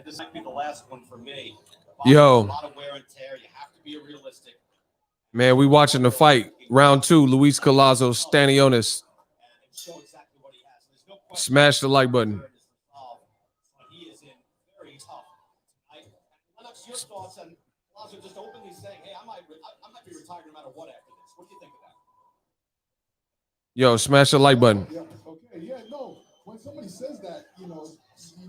this might be the last one for me. Yo. A lot of wear and tear. You have to be realistic. Man, we watching the fight. Round 2, Luis Collazo, Stanionis. Smash the like button. He is in very tough. Your thoughts on Collazo just openly saying, hey, I might be retired no matter what after this. What do you think of that? Yo, smash the like button. Yeah, okay, yeah, no. When somebody says that, you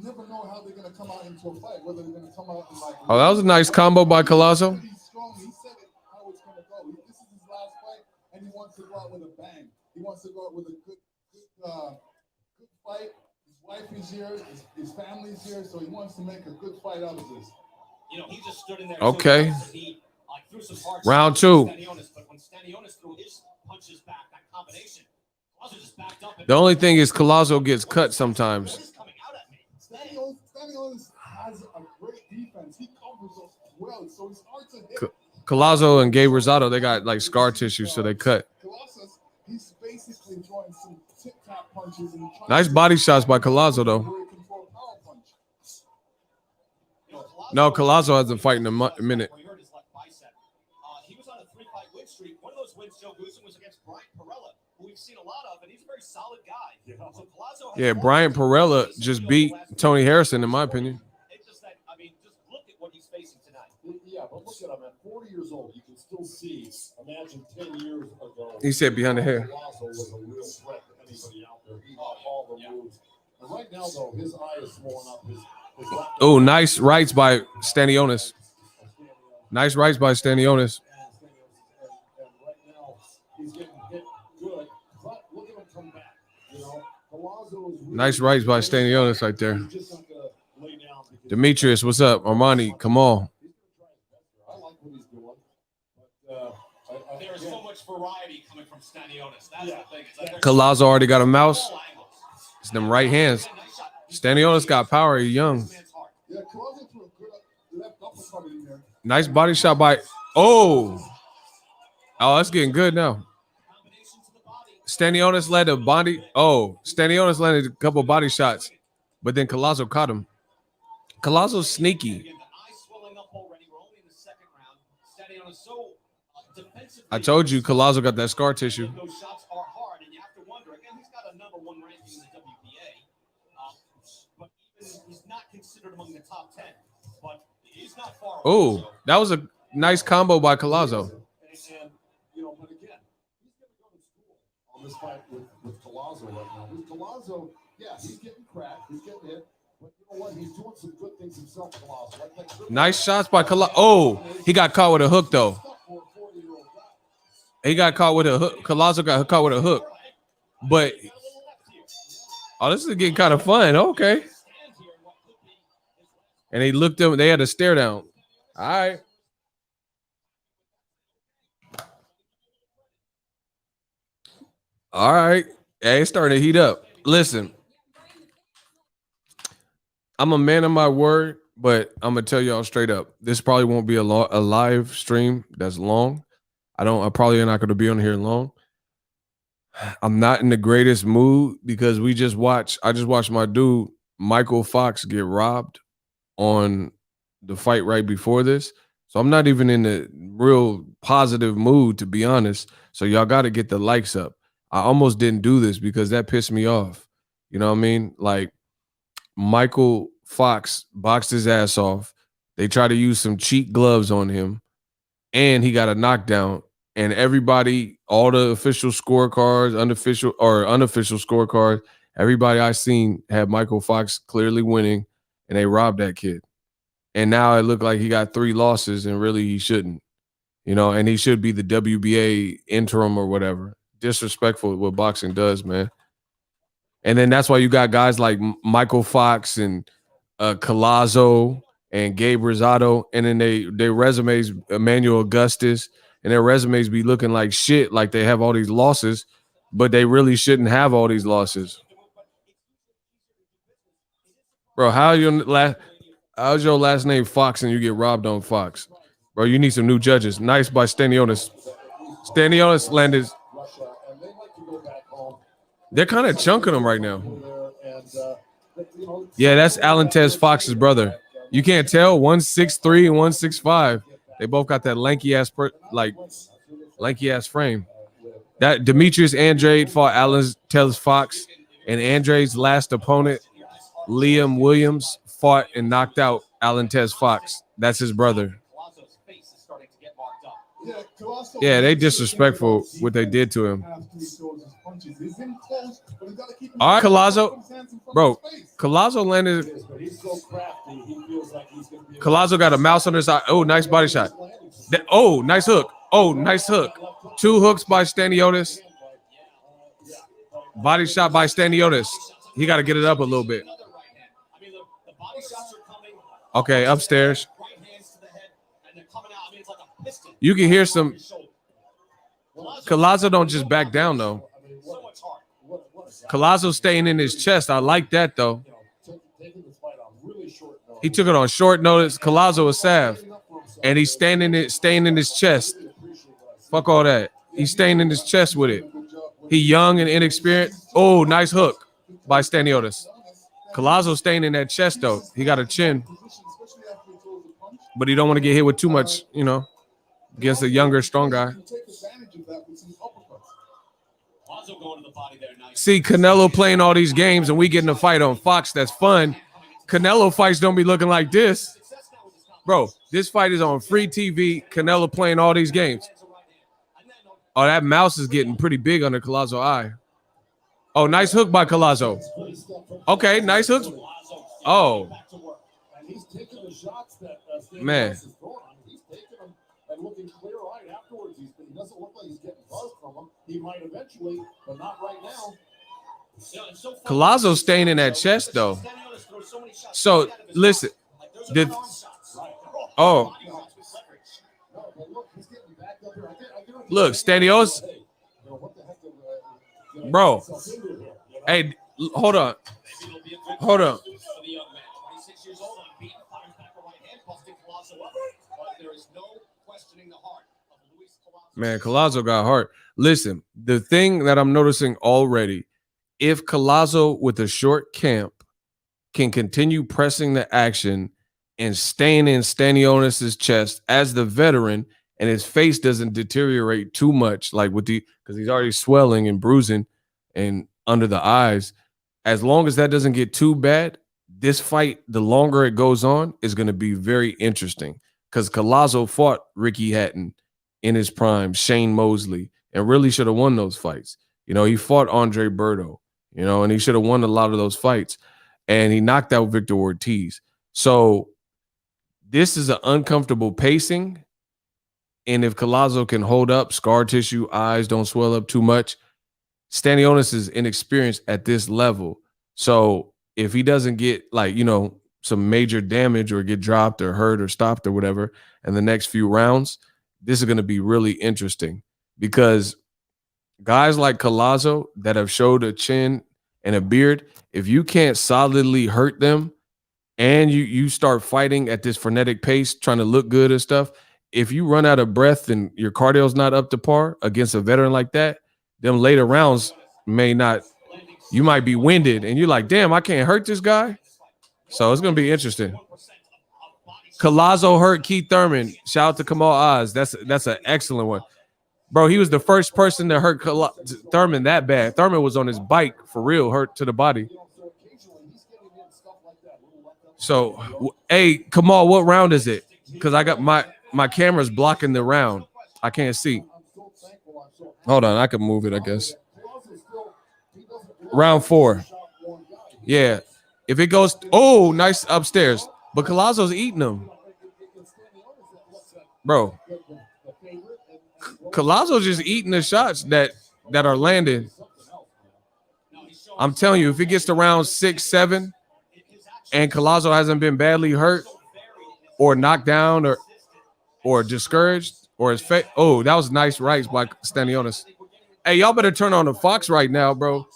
never know how they're gonna come out into a fight. Whether they're gonna come out and like. Oh, that was a nice combo by Collazo. He's strong. He said it how it's gonna go. This is his last fight, and he wants to go out with a bang. He wants to go out with a good fight. His wife is here. His family's here, so he wants to make a good fight out of this. He just stood in there. Okay. Threw some hard Round 2. But when Stanionis threw his punches back, that combination, Collazo just backed up. The only thing is Collazo gets cut sometimes. What is coming out at me? Stanionis has a great defense. He covers us well, so it's hard to hit. Collazo and Gabe Rosado, they got like scar tissue, so they cut. Colossus, he's basically throwing some tip-tap punches. And Nice body shots by Collazo, though. No, Collazo hasn't fighted in a minute. He was on a 3-fight win streak. One of those wins, Joe Goosen, was against Brian Perella, who we've seen a lot of, and he's a very solid guy. So Collazo Yeah, Brian Perella just beat Tony Harrison, in my opinion. It's just that, just look at what he's facing tonight. Yeah, but look at him at 40 years old. You can still see. Imagine 10 years ago. He said behind the hair. Collazo was a real threat to anybody out there. He got all the moves. And right now, though, his eye is swollen up. Oh, nice rights by Stanionis. Nice rights by Stanionis. And right now, he's getting hit good. But look at him come back. Collazo is Nice rights by Stanionis right there. Demetrius, what's up? Armani, come on. I like what he's doing. But There is so much variety coming from Stanionis. That's the thing. It's like Collazo already got a mouse. It's them right hands. Stanionis got power. He's young. yeah, Collazo threw a good left uppercut in there. Nice body shot by. Oh, that's getting good now. Stanionis led a body. Oh, Stanionis landed a couple body shots, but then Collazo caught him. Collazo's sneaky. I told you, Collazo got that scar tissue. Those shots are hard, and you have to wonder. Again, he's got a #1 ranking in the WBA, but even he's not considered among the top 10. But he's not far away. Oh, that was a nice combo by Collazo. And but again, he's going to go to school on this fight with Collazo right now. With Collazo, yeah, he's getting cracked, he's getting hit, but you know what? He's doing some good things himself, Collazo. Nice shots by Collazo. Oh, he got caught with a hook though. He got caught with a hook. Collazo got caught with a hook. But this is getting kind of fun. Okay. And he looked up. They had a stare down. All right. All right. Hey, it's starting to heat up. Listen, I'm a man of my word, but I'm gonna tell y'all straight up. This probably won't be a live stream that's long. I probably not going to be on here long. I'm not in the greatest mood because I just watched my dude, Mykal Fox, get robbed on the fight right before this. So I'm not even in the real positive mood, to be honest. So y'all got to get the likes up. I almost didn't do this because that pissed me off. You know what I mean? Like, Mykal Fox boxed his ass off. They tried to use some cheap gloves on him, and he got a knockdown. And everybody, all the official scorecards, unofficial scorecards, everybody I seen had Mykal Fox clearly winning, and they robbed that kid. And now it looked like he got 3 losses, and really he shouldn't. And he should be the WBA interim or whatever. Disrespectful what boxing does, man. And then that's why you got guys like Mykal Fox and Collazo and Gabe Rosado, and then their resumes, Emmanuel Augustus, and their resumes be looking like shit, like they have all these losses, but they really shouldn't have all these losses. Bro, how's your last name Fox and you get robbed on Fox? Bro, you need some new judges. Nice by Stanionis. Stanionis landed. They're kind of chunking him right now. Yeah, that's Alan Tez Fox's brother. You can't tell 163 and 165. They both got that lanky ass frame. That Demetrius Andrade fought Alan Tell's Fox, and Andrade's last opponent, Liam Williams, fought and knocked out Alan Tez Fox. That's his brother. Yeah, they disrespectful what they did to him. All right, Collazo. Bro, Collazo landed. Collazo got a mouse on his eye. Oh, nice body shot. Oh, nice hook. Oh, nice hook. 2 hooks by Stanionis. Body shot by Stanionis. He got to get it up a little bit. Okay, upstairs. You can hear some. Collazo don't just back down, though. Collazo staying in his chest. I like that, though. He took it on short notice. Collazo is salve. And he's staying in his chest. Fuck all that. He's staying in his chest with it. He young and inexperienced. Oh, nice hook by Stanionis. Collazo staying in that chest, though. He got a chin. But he don't want to get hit with too much, you know, against a younger, strong guy. See, Canelo playing all these games and we getting a fight on Fox. That's fun. Canelo fights don't be looking like this. Bro, this fight is on free TV. Canelo playing all these games. Oh, that mouse is getting pretty big under Collazo's eye. Oh, nice hook by Collazo. Okay, nice hooks. Oh. Man. Collazo staying in that chest, though. So, listen. Look, Stanionis. Bro. Hey, hold on. Hold on. Man, Collazo got heart. Listen, the thing that I'm noticing already, if Collazo with a short camp can continue pressing the action and staying in Stanionis' chest as the veteran, and his face doesn't deteriorate too much, like with because he's already swelling and bruising and under the eyes. As long as that doesn't get too bad, this fight, the longer it goes on, is going to be very interesting. Because Collazo fought Ricky Hatton in his prime, Shane Mosley, and really should have won those fights. You know, he fought Andre Berto, you know, and he should have won a lot of those fights. And he knocked out Victor Ortiz. So this is an uncomfortable pacing. And if Collazo can hold up, scar tissue, eyes don't swell up too much, Stanionis is inexperienced at this level. So if he doesn't get, like, you know, some major damage or get dropped or hurt or stopped or whatever in the next few rounds, this is going to be really interesting, because guys like Collazo that have showed a chin and a beard, if you can't solidly hurt them and you start fighting at this frenetic pace, trying to look good and stuff, if you run out of breath and your cardio's not up to par against a veteran like that, them later rounds may not, you might be winded and you're like, damn, I can't hurt this guy. So it's going to be interesting. Collazo hurt Keith Thurman. Shout out to Kamal Oz. That's an excellent one. Bro, he was the first person to hurt Thurman that bad. Thurman was on his bike for real, hurt to the body. So, hey, Kamal, what round is it? Because I got my camera's blocking the round. I can't see. Hold on, I can move it, I guess. Round 4. Yeah. If it goes, oh, nice upstairs. But Collazo's eating them. Bro. Collazo's just eating the shots that are landing. I'm telling you, if it gets to round 6, 7, and Collazo hasn't been badly hurt or knocked down or discouraged or his face. Oh, that was nice rights by Stanionis. Hey, y'all better turn on the Fox right now, bro.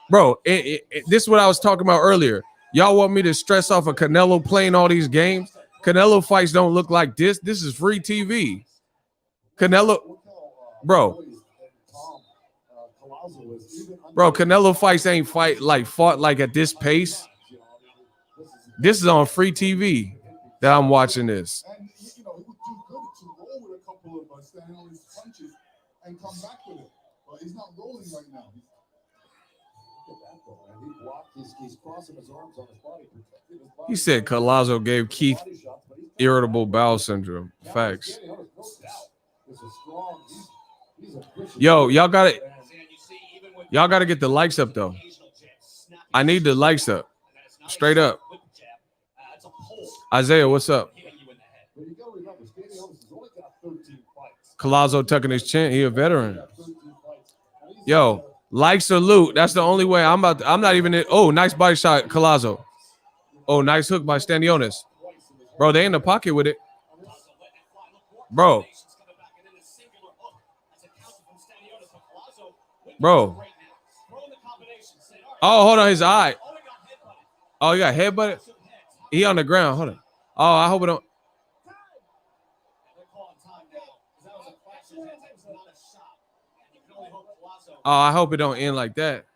Bro, this is what I was talking about earlier. Y'all want me to stress off of Canelo playing all these games? Canelo fights don't look like this. This is free TV. Canelo, bro, Canelo fights ain't fought like at this pace. This is on free TV. that I'm watching this. And you know, he would do good to roll with a couple of Stanionis punches and come back with it. But he's not rolling right now. Look at that though, man. He blocked he's crossing his arms on his body, protecting his body. He said Collazo gave Keith irritable bowel syndrome. Facts. Yo, y'all got it. Y'all got to get the likes up though. I need the likes up. Straight up. Isaiah, what's up? Collazo tucking his chin. He a veteran. Yo, like salute. That's the only way. I'm not even in. Oh, nice body shot, Collazo. Oh, nice hook by Stanionis. Bro, they in the pocket with it. Bro. Bro. Oh, hold on, his eye. Oh, he got headbutted. He on the ground. Hold on. Oh, I hope it don't. Oh, I hope it don't end like that.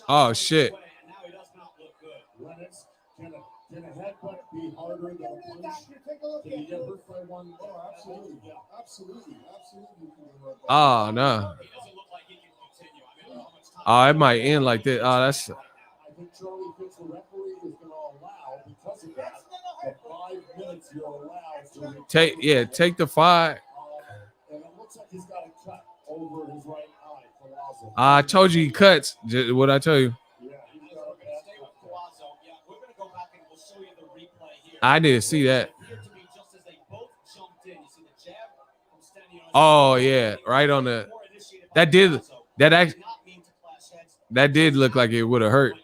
Oh shit. Can a headbutt be harder than a punch? Can you get hurt by one? Oh, absolutely. Yeah, absolutely. Oh, no. Oh, it might end like that. Oh, that's. I think Charlie Fitz, the referee, is going to allow, because of that, the 5 minutes you're allowed to take the 5. And it looks like he's got a cut over his right eye, Collazo. I told you he cuts. What I tell you? I didn't see that. Oh yeah, right on the. That did look like it would have hurt.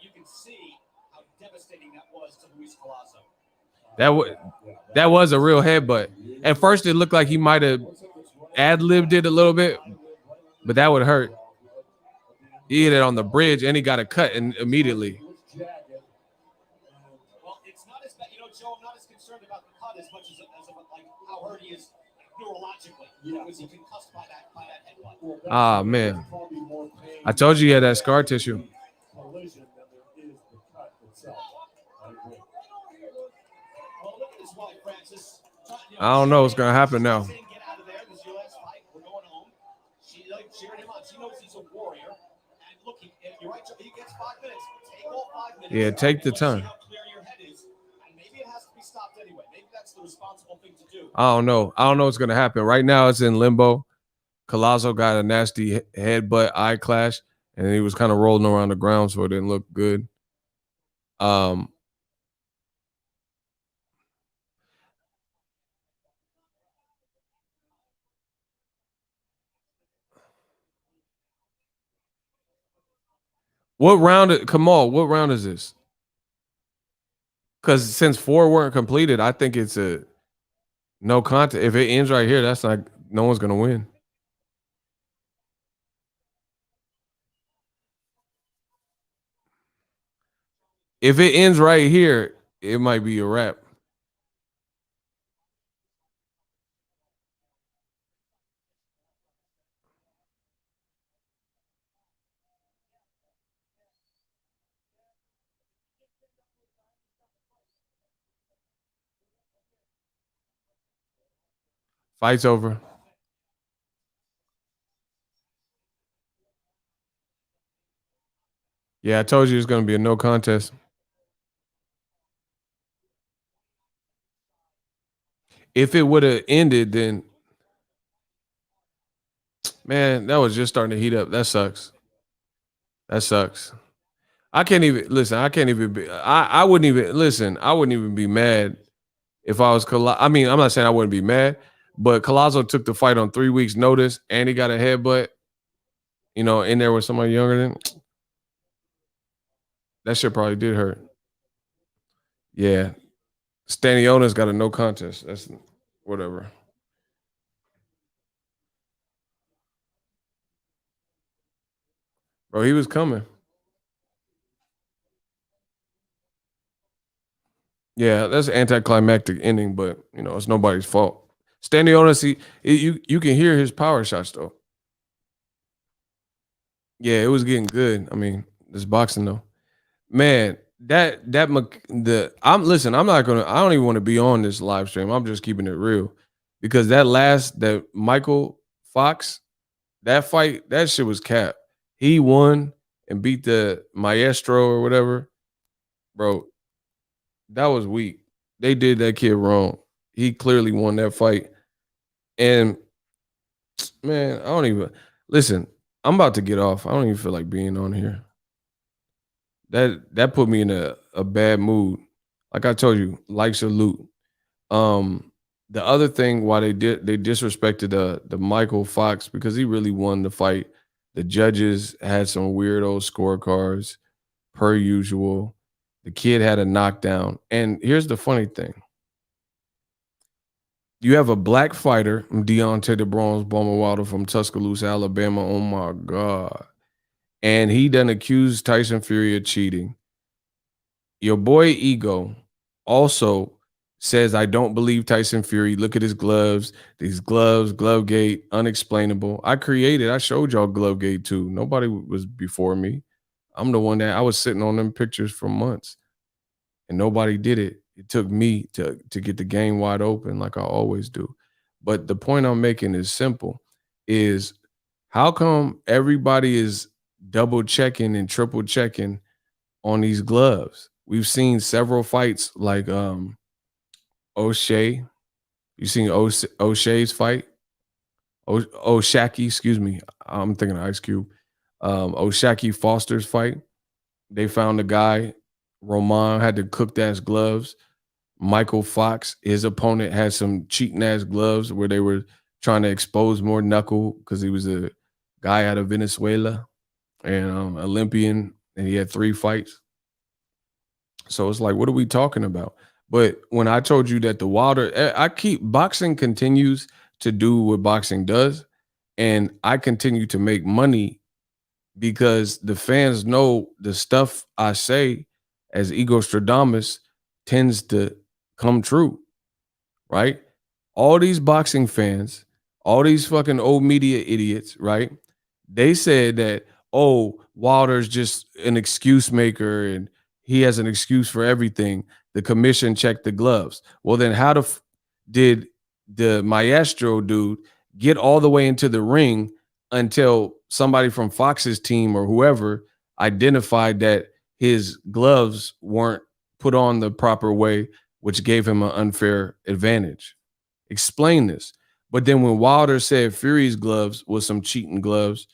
That was a real headbutt. At first, it looked like he might have ad-libbed it a little bit, but that would hurt. He hit it on the bridge, and he got a cut immediately. Well, it's not as bad. You know, Joe, I'm not as concerned about the cut as much as like how hurt he is neurologically. Was he concussed by that headbutt? Ah, man. I told you he had that scar tissue. I don't know what's going to happen now. Yeah, take the time. I don't know. I don't know what's going to happen. Right now, it's in limbo. Collazo got a nasty headbutt eye clash, and he was kind of rolling around the ground, so it didn't look good. What round? Kamal, what round is this? Because since 4 weren't completed, I think it's a no contest. If it ends right here, that's not. No one's gonna win. If it ends right here, it might be a wrap. Fight's over. Yeah, I told you it's going to be a no contest. If it would have ended, then, man, that was just starting to heat up. That sucks. That sucks. I can't even listen. I can't even be. I wouldn't even listen. I wouldn't even be mad if I was. I mean, I'm not saying I wouldn't be mad, but Collazo took the fight on 3 weeks' notice, and he got a headbutt. You know, in there with somebody younger than. That shit probably did hurt. Yeah. Stanionis got a no contest. That's whatever. Bro, he was coming. Yeah, that's an anticlimactic ending, but you know, it's nobody's fault. Stanionis, you can hear his power shots though. Yeah, it was getting good. I mean, this boxing though. Man, I'm listen, I'm not gonna, I don't even want to be on this live stream. I'm just keeping it real. Because that Michael Fox, that fight, that shit was cap. He won and beat the maestro or whatever. Bro, that was weak. They did that kid wrong. He clearly won that fight. And man, I don't even listen. I'm about to get off. I don't even feel like being on here. That put me in a bad mood. Like I told you, like salute. The other thing why they disrespected the Michael Fox because he really won the fight. The judges had some weirdo scorecards per usual. The kid had a knockdown. And here's the funny thing. You have a black fighter, Deontay the Bronze Bomber Wilder from Tuscaloosa, Alabama. Oh my God. And he done accused Tyson Fury of cheating. Your boy Ego also says, I don't believe Tyson Fury. Look at his gloves. These gloves, Glovegate, unexplainable. I showed y'all Glovegate too. Nobody was before me. I'm the one that I was sitting on them pictures for months and nobody did it. It took me to get the game wide open like I always do. But the point I'm making is simple, is how come everybody is double checking and triple checking on these gloves? We've seen several fights like O'Shea. You seen O'Shea's fight? O'Shaquie, excuse me. I'm thinking of Ice Cube. O'Shaquie Foster's fight. They found a guy, Roman, had to cook ass gloves. Michael Fox, his opponent, had some cheating ass gloves where they were trying to expose more knuckle because he was a guy out of Venezuela and Olympian, and he had 3 fights. So it's like, what are we talking about? But when I told you that the Wilder, boxing continues to do what boxing does, and I continue to make money because the fans know the stuff I say as Ego Stradamus tends to come true, right? All these boxing fans, all these fucking old media idiots, right? They said that, oh, Wilder's just an excuse maker and he has an excuse for everything. The commission checked the gloves. Well, then how did the maestro dude get all the way into the ring until somebody from Fox's team or whoever identified that his gloves weren't put on the proper way, which gave him an unfair advantage? Explain this. But then when Wilder said Fury's gloves was some cheating gloves,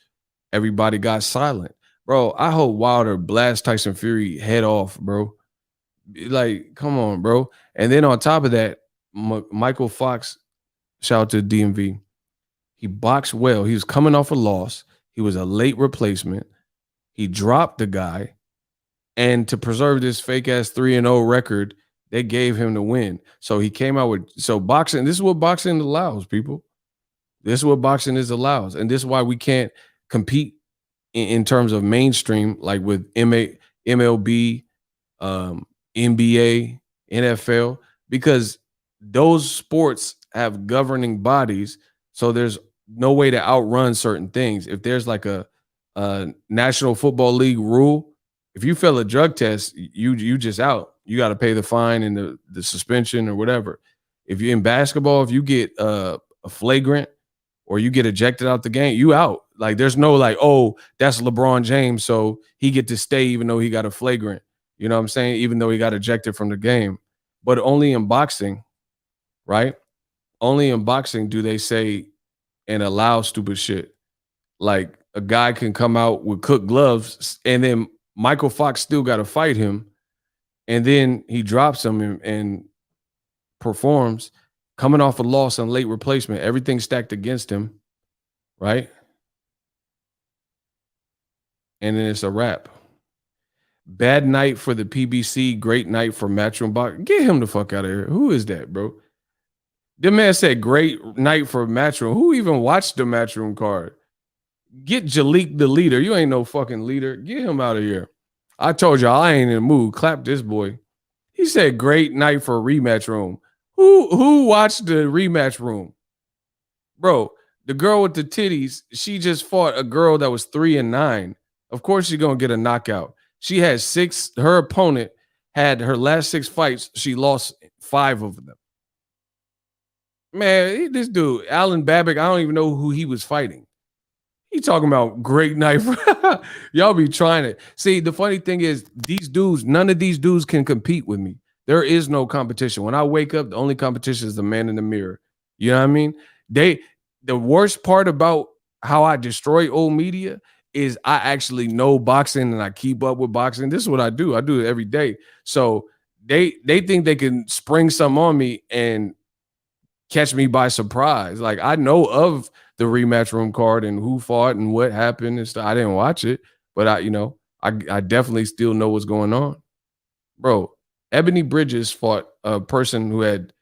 everybody got silent. Bro, I hope Wilder blasts Tyson Fury head off, bro. Like, come on, bro. And then on top of that, Michael Fox, shout out to DMV. He boxed well. He was coming off a loss. He was a late replacement. He dropped the guy. And to preserve this fake ass 3-0 record, they gave him the win. So he came out with, boxing, this is what boxing allows, people. This is what boxing allows. And this is why we can't compete in terms of mainstream, like with MLB, NBA, NFL, because those sports have governing bodies. So there's no way to outrun certain things. If there's like a National Football League rule, if you fail a drug test, you just out. You got to pay the fine and the suspension or whatever. If you're in basketball, if you get a flagrant or you get ejected out the game, you out. Like there's no like, oh, that's LeBron James, so he get to stay even though he got a flagrant. You know what I'm saying? Even though he got ejected from the game. But only in boxing, right? Only in boxing do they say and allow stupid shit. Like a guy can come out with cooked gloves and then Michael Fox still got to fight him. And then he drops him and performs coming off a loss and late replacement. Everything stacked against him, right? And then it's a wrap. Bad night for the PBC, great night for Matchroom Box. Get him the fuck out of here. Who is that, bro? The man said great night for Matchroom. Who even watched the Matchroom card? Get Jalik the leader. You ain't no fucking leader. Get him out of here. I told y'all I ain't in the mood. Clap this boy. He said great night for Rematch Room. Who watched the Rematch Room? Bro, the girl with the titties, she just fought a girl that was 3-9. Of course she's going to get a knockout. She had 6. Her opponent had her last 6 fights. She lost 5 of them. Man, this dude, Alan Babbitt, I don't even know who he was fighting. He talking about great night. Y'all be trying it. See, the funny thing is these dudes, none of these dudes can compete with me. There is no competition. When I wake up, the only competition is the man in the mirror. You know what I mean? The worst part about how I destroy old media is I actually know boxing and I keep up with boxing. This is what I do. I do it every day. So they think they can spring something on me and catch me by surprise. Like I know of the rematch room card and who fought and what happened and stuff. I didn't watch it, but I definitely still know what's going on. Bro, Ebony Bridges fought a person who had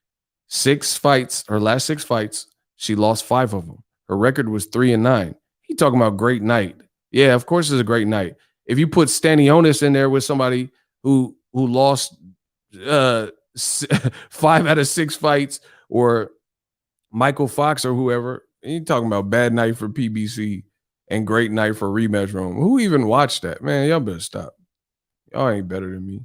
6 fights, her last 6 fights. She lost 5 of them. Her record was 3-9. He talking about great night. Yeah, of course it's a great night. If you put Stanionis in there with somebody who lost 5 out of 6 fights, or Michael Fox or whoever, you talking about bad night for PBC and great night for rematch room. Who even watched that? Man, y'all better stop. Y'all ain't better than me.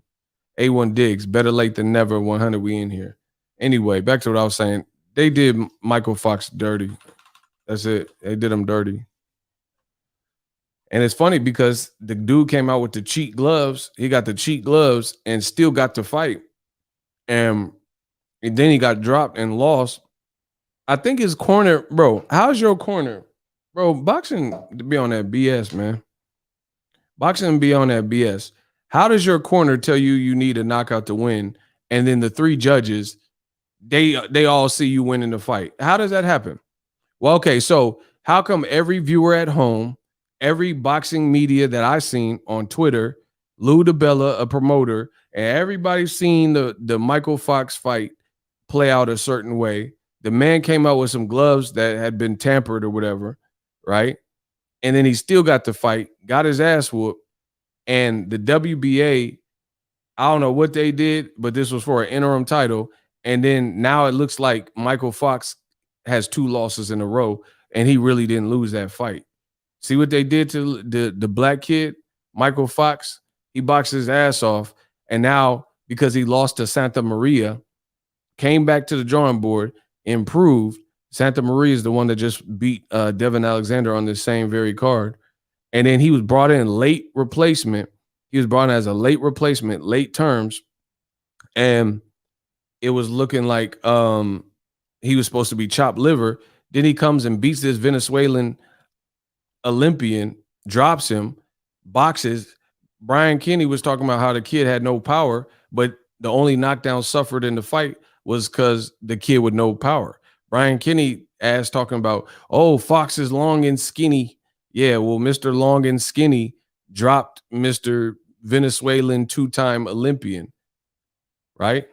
A1 Diggs, better late than never. 100, we in here. Anyway, back to what I was saying. They did Michael Fox dirty. That's it. They did him dirty. And it's funny because the dude came out with the cheat gloves. He got the cheat gloves and still got to fight. And then he got dropped and lost. I think his corner, bro, how's your corner? Bro, boxing be on that BS, man. Boxing be on that BS. How does your corner tell you need a knockout to win? And then the 3 judges, they all see you winning the fight. How does that happen? Well, okay, so how come every viewer at home, every boxing media that I've seen on Twitter, Lou DiBella, a promoter, and everybody's seen the Michael Fox fight play out a certain way. The man came out with some gloves that had been tampered or whatever, right? And then he still got the fight, got his ass whooped. And the WBA, I don't know what they did, but this was for an interim title. And then now it looks like Michael Fox has 2 losses in a row, and he really didn't lose that fight. See what they did to the black kid, Michael Fox? He boxed his ass off, and now because he lost to Santa Maria, came back to the drawing board, improved. Santa Maria is the one that just beat Devin Alexander on this same very card. And then he was brought in late replacement. He was brought in as a late replacement, late terms. And it was looking like he was supposed to be chopped liver. Then he comes and beats this Venezuelan Olympian, drops him, boxes. Brian Kenny was talking about how the kid had no power, but the only knockdown suffered in the fight was because the kid with no power. Brian Kenny ass talking about, oh, Fox is long and skinny. Yeah, well, Mr. Long and Skinny dropped Mr. Venezuelan 2-time Olympian, right?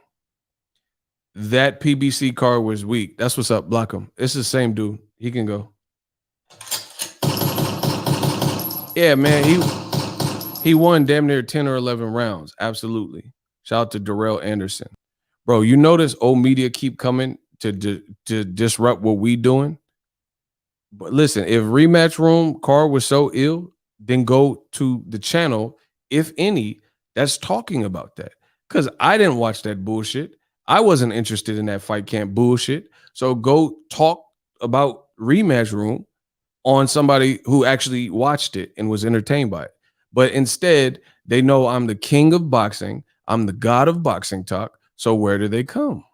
That PBC card was weak. That's what's up. Block him. It's the same dude. He can go. Yeah, man, he won damn near 10 or 11 rounds. Absolutely. Shout out to Darrell Anderson. Bro, you notice old media keep coming to disrupt what we doing? But listen, if Rematch Room card was so ill, then go to the channel, if any, that's talking about that. Because I didn't watch that bullshit. I wasn't interested in that fight camp bullshit. So go talk about Rematch Room on somebody who actually watched it and was entertained by it. But instead, they know I'm the king of boxing. I'm the god of boxing talk. So where do they come?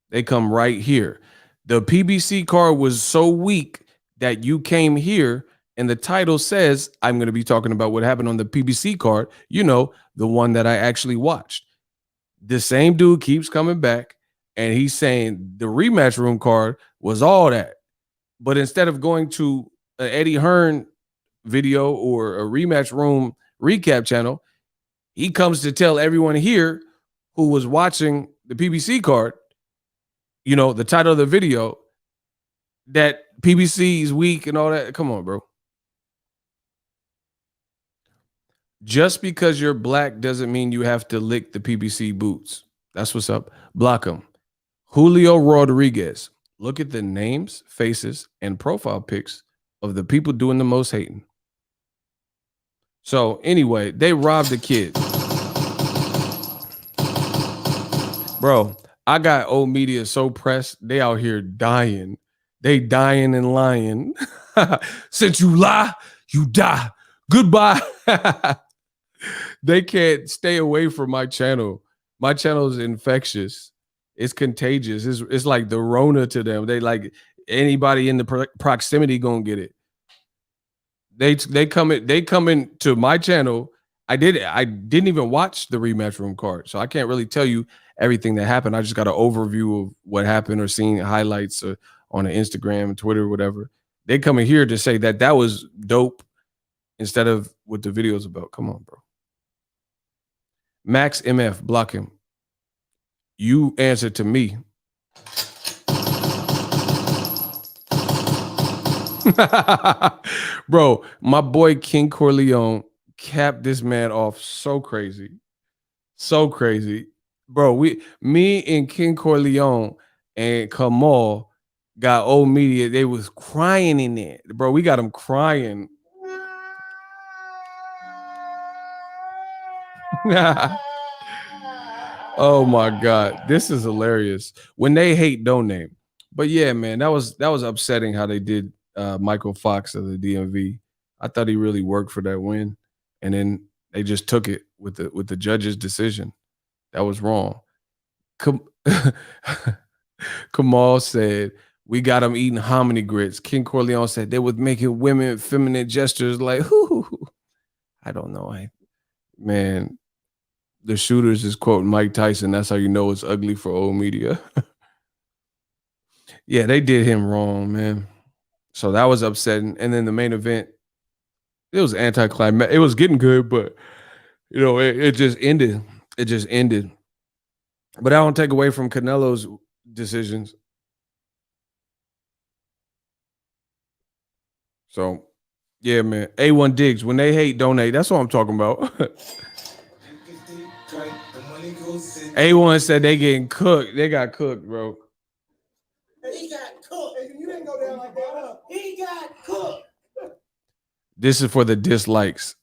They come right here. The PBC card was so weak that you came here and the title says I'm going to be talking about what happened on the PBC card, you know, the one that I actually watched. The same dude keeps coming back and he's saying the Rematch Room card was all that. But instead of going to an Eddie Hearn video or a Rematch Room recap channel, he comes to tell everyone here who was watching the PBC card, you know, the title of the video, that PBC is weak and all that. Come on, bro. Just because you're black doesn't mean you have to lick the PBC boots. That's what's up. Block him. Julio Rodriguez. Look at the names, faces, and profile pics of the people doing the most hating. So anyway, they robbed the kid. Bro, I got old media so pressed. They out here dying. They dying and lying. Since you lie, you die. Goodbye. They can't stay away from my channel. My channel is infectious. It's contagious. It's like the Rona to them. They like anybody in the proximity gonna get it. They come in to my channel. I didn't even watch the rematch room card, so I can't really tell you everything that happened. I just got an overview of what happened or seeing highlights on the Instagram, Twitter, whatever. They come in here to say that was dope instead of what the video's about. Come on, bro. Max MF, block him. You answer to me. Bro, my boy King Corleone capped this man off so crazy. So crazy. Bro, me and King Corleone and Kamal got old media. They was crying in there. Bro, we got them crying. Oh my God. This is hilarious. When they hate, don't name. But yeah, man, that was upsetting how they did Michael Fox of the DMV. I thought he really worked for that win. And then they just took it with the judge's decision. That was wrong. Kamal said, we got them eating hominy grits. King Corleone said they was making women feminine gestures like, whoo. I don't know. Man, the shooters is quoting Mike Tyson. That's how you know it's ugly for old media. Yeah, they did him wrong, man. So that was upsetting. And then the main event, it was anticlimactic. It was getting good, but you know, it just ended. It just ended. But I don't take away from Canelo's decisions. So, yeah, man. A1 Diggs, when they hate, donate. That's what I'm talking about. A1 said they getting cooked. They got cooked, bro. He got cooked. You didn't go down like that, huh? He got cooked. This is for the dislikes.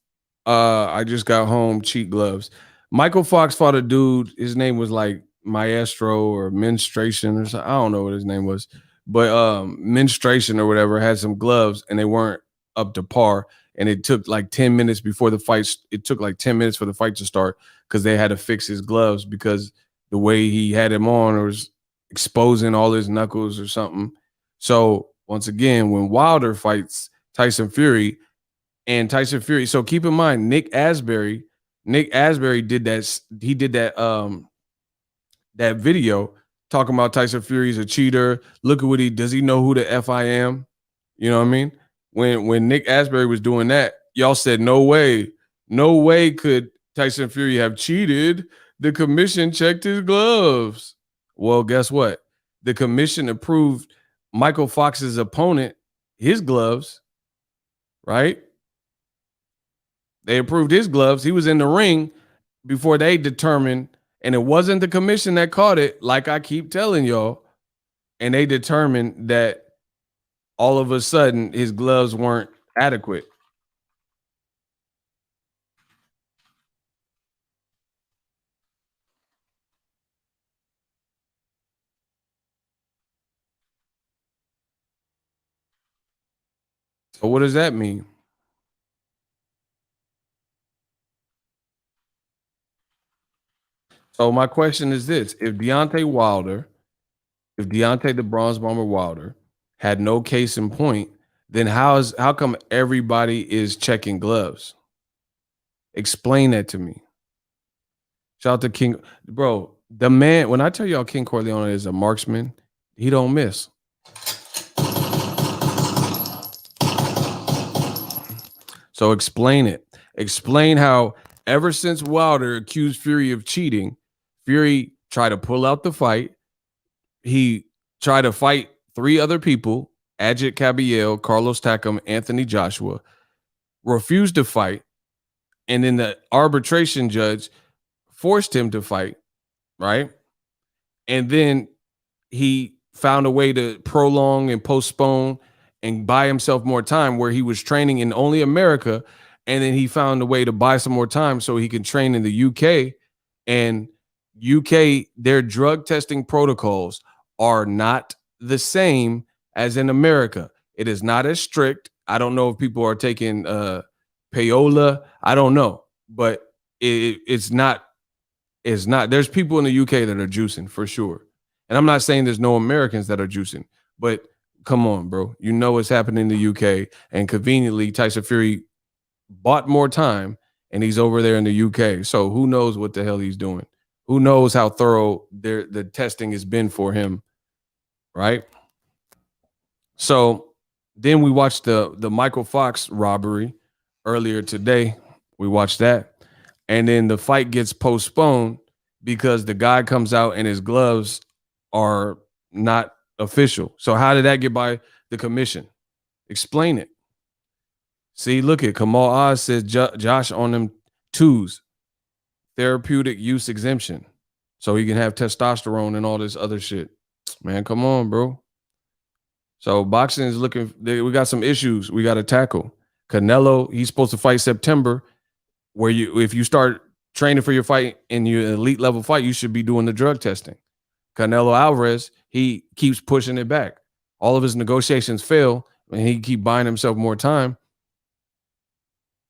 I just got home, cheat gloves. Michael Fox fought a dude. His name was like Maestro or Menstruation or something. I don't know what his name was, but Menstruation or whatever had some gloves and they weren't up to par. And it took like 10 minutes before the fight. It took like 10 minutes for the fight to start because they had to fix his gloves because the way he had him on was exposing all his knuckles or something. So once again, when Wilder fights Tyson Fury, so keep in mind, Nick Asbury did that. He did that that video talking about Tyson Fury's a cheater. Look at what does he know who the F I am? You know what I mean? When Nick Asbury was doing that, y'all said no way could Tyson Fury have cheated. The commission checked his gloves. Well, guess what? The commission approved Michael Fox's opponent, his gloves, right? They approved his gloves. He was in the ring before they determined, and it wasn't the commission that caught it, like I keep telling y'all. And they determined that all of a sudden his gloves weren't adequate. So what does that mean? So my question is this: if Deontay the Bronze Bomber Wilder had no case in point, then how come everybody is checking gloves? Explain that to me. Shout out to King, bro. The man, when I tell y'all King Corleone is a marksman, he don't miss. So explain it. Explain how ever since Wilder accused Fury of cheating, Fury tried to pull out the fight. He tried to fight 3 other people, Ajit Caballero, Carlos Takam, Anthony Joshua, refused to fight. And then the arbitration judge forced him to fight, right? And then he found a way to prolong and postpone and buy himself more time where he was training in only America. And then he found a way to buy some more time so he can train in the UK. And UK, their drug testing protocols are not the same as in America. It is not as strict. I don't know if people are taking payola. I don't know, but it's not. It's not. There's people in the UK that are juicing for sure, and I'm not saying there's no Americans that are juicing, but come on, bro. You know what's happening in the UK, and conveniently, Tyson Fury bought more time, and he's over there in the UK. So who knows what the hell he's doing? Who knows how thorough the testing has been for him, right? So then we watched the Michael Fox robbery earlier today. We watched that. And then the fight gets postponed because the guy comes out and his gloves are not official. So how did that get by the commission? Explain it. See, look at Kamal Oz says Josh on them twos, therapeutic use exemption. So he can have testosterone and all this other shit. Man, come on, bro. So boxing is looking, we got some issues we got to tackle. Canelo, he's supposed to fight September, where if you start training for your fight in your elite level fight, you should be doing the drug testing. Canelo Alvarez, he keeps pushing it back. All of his negotiations fail, and he keep buying himself more time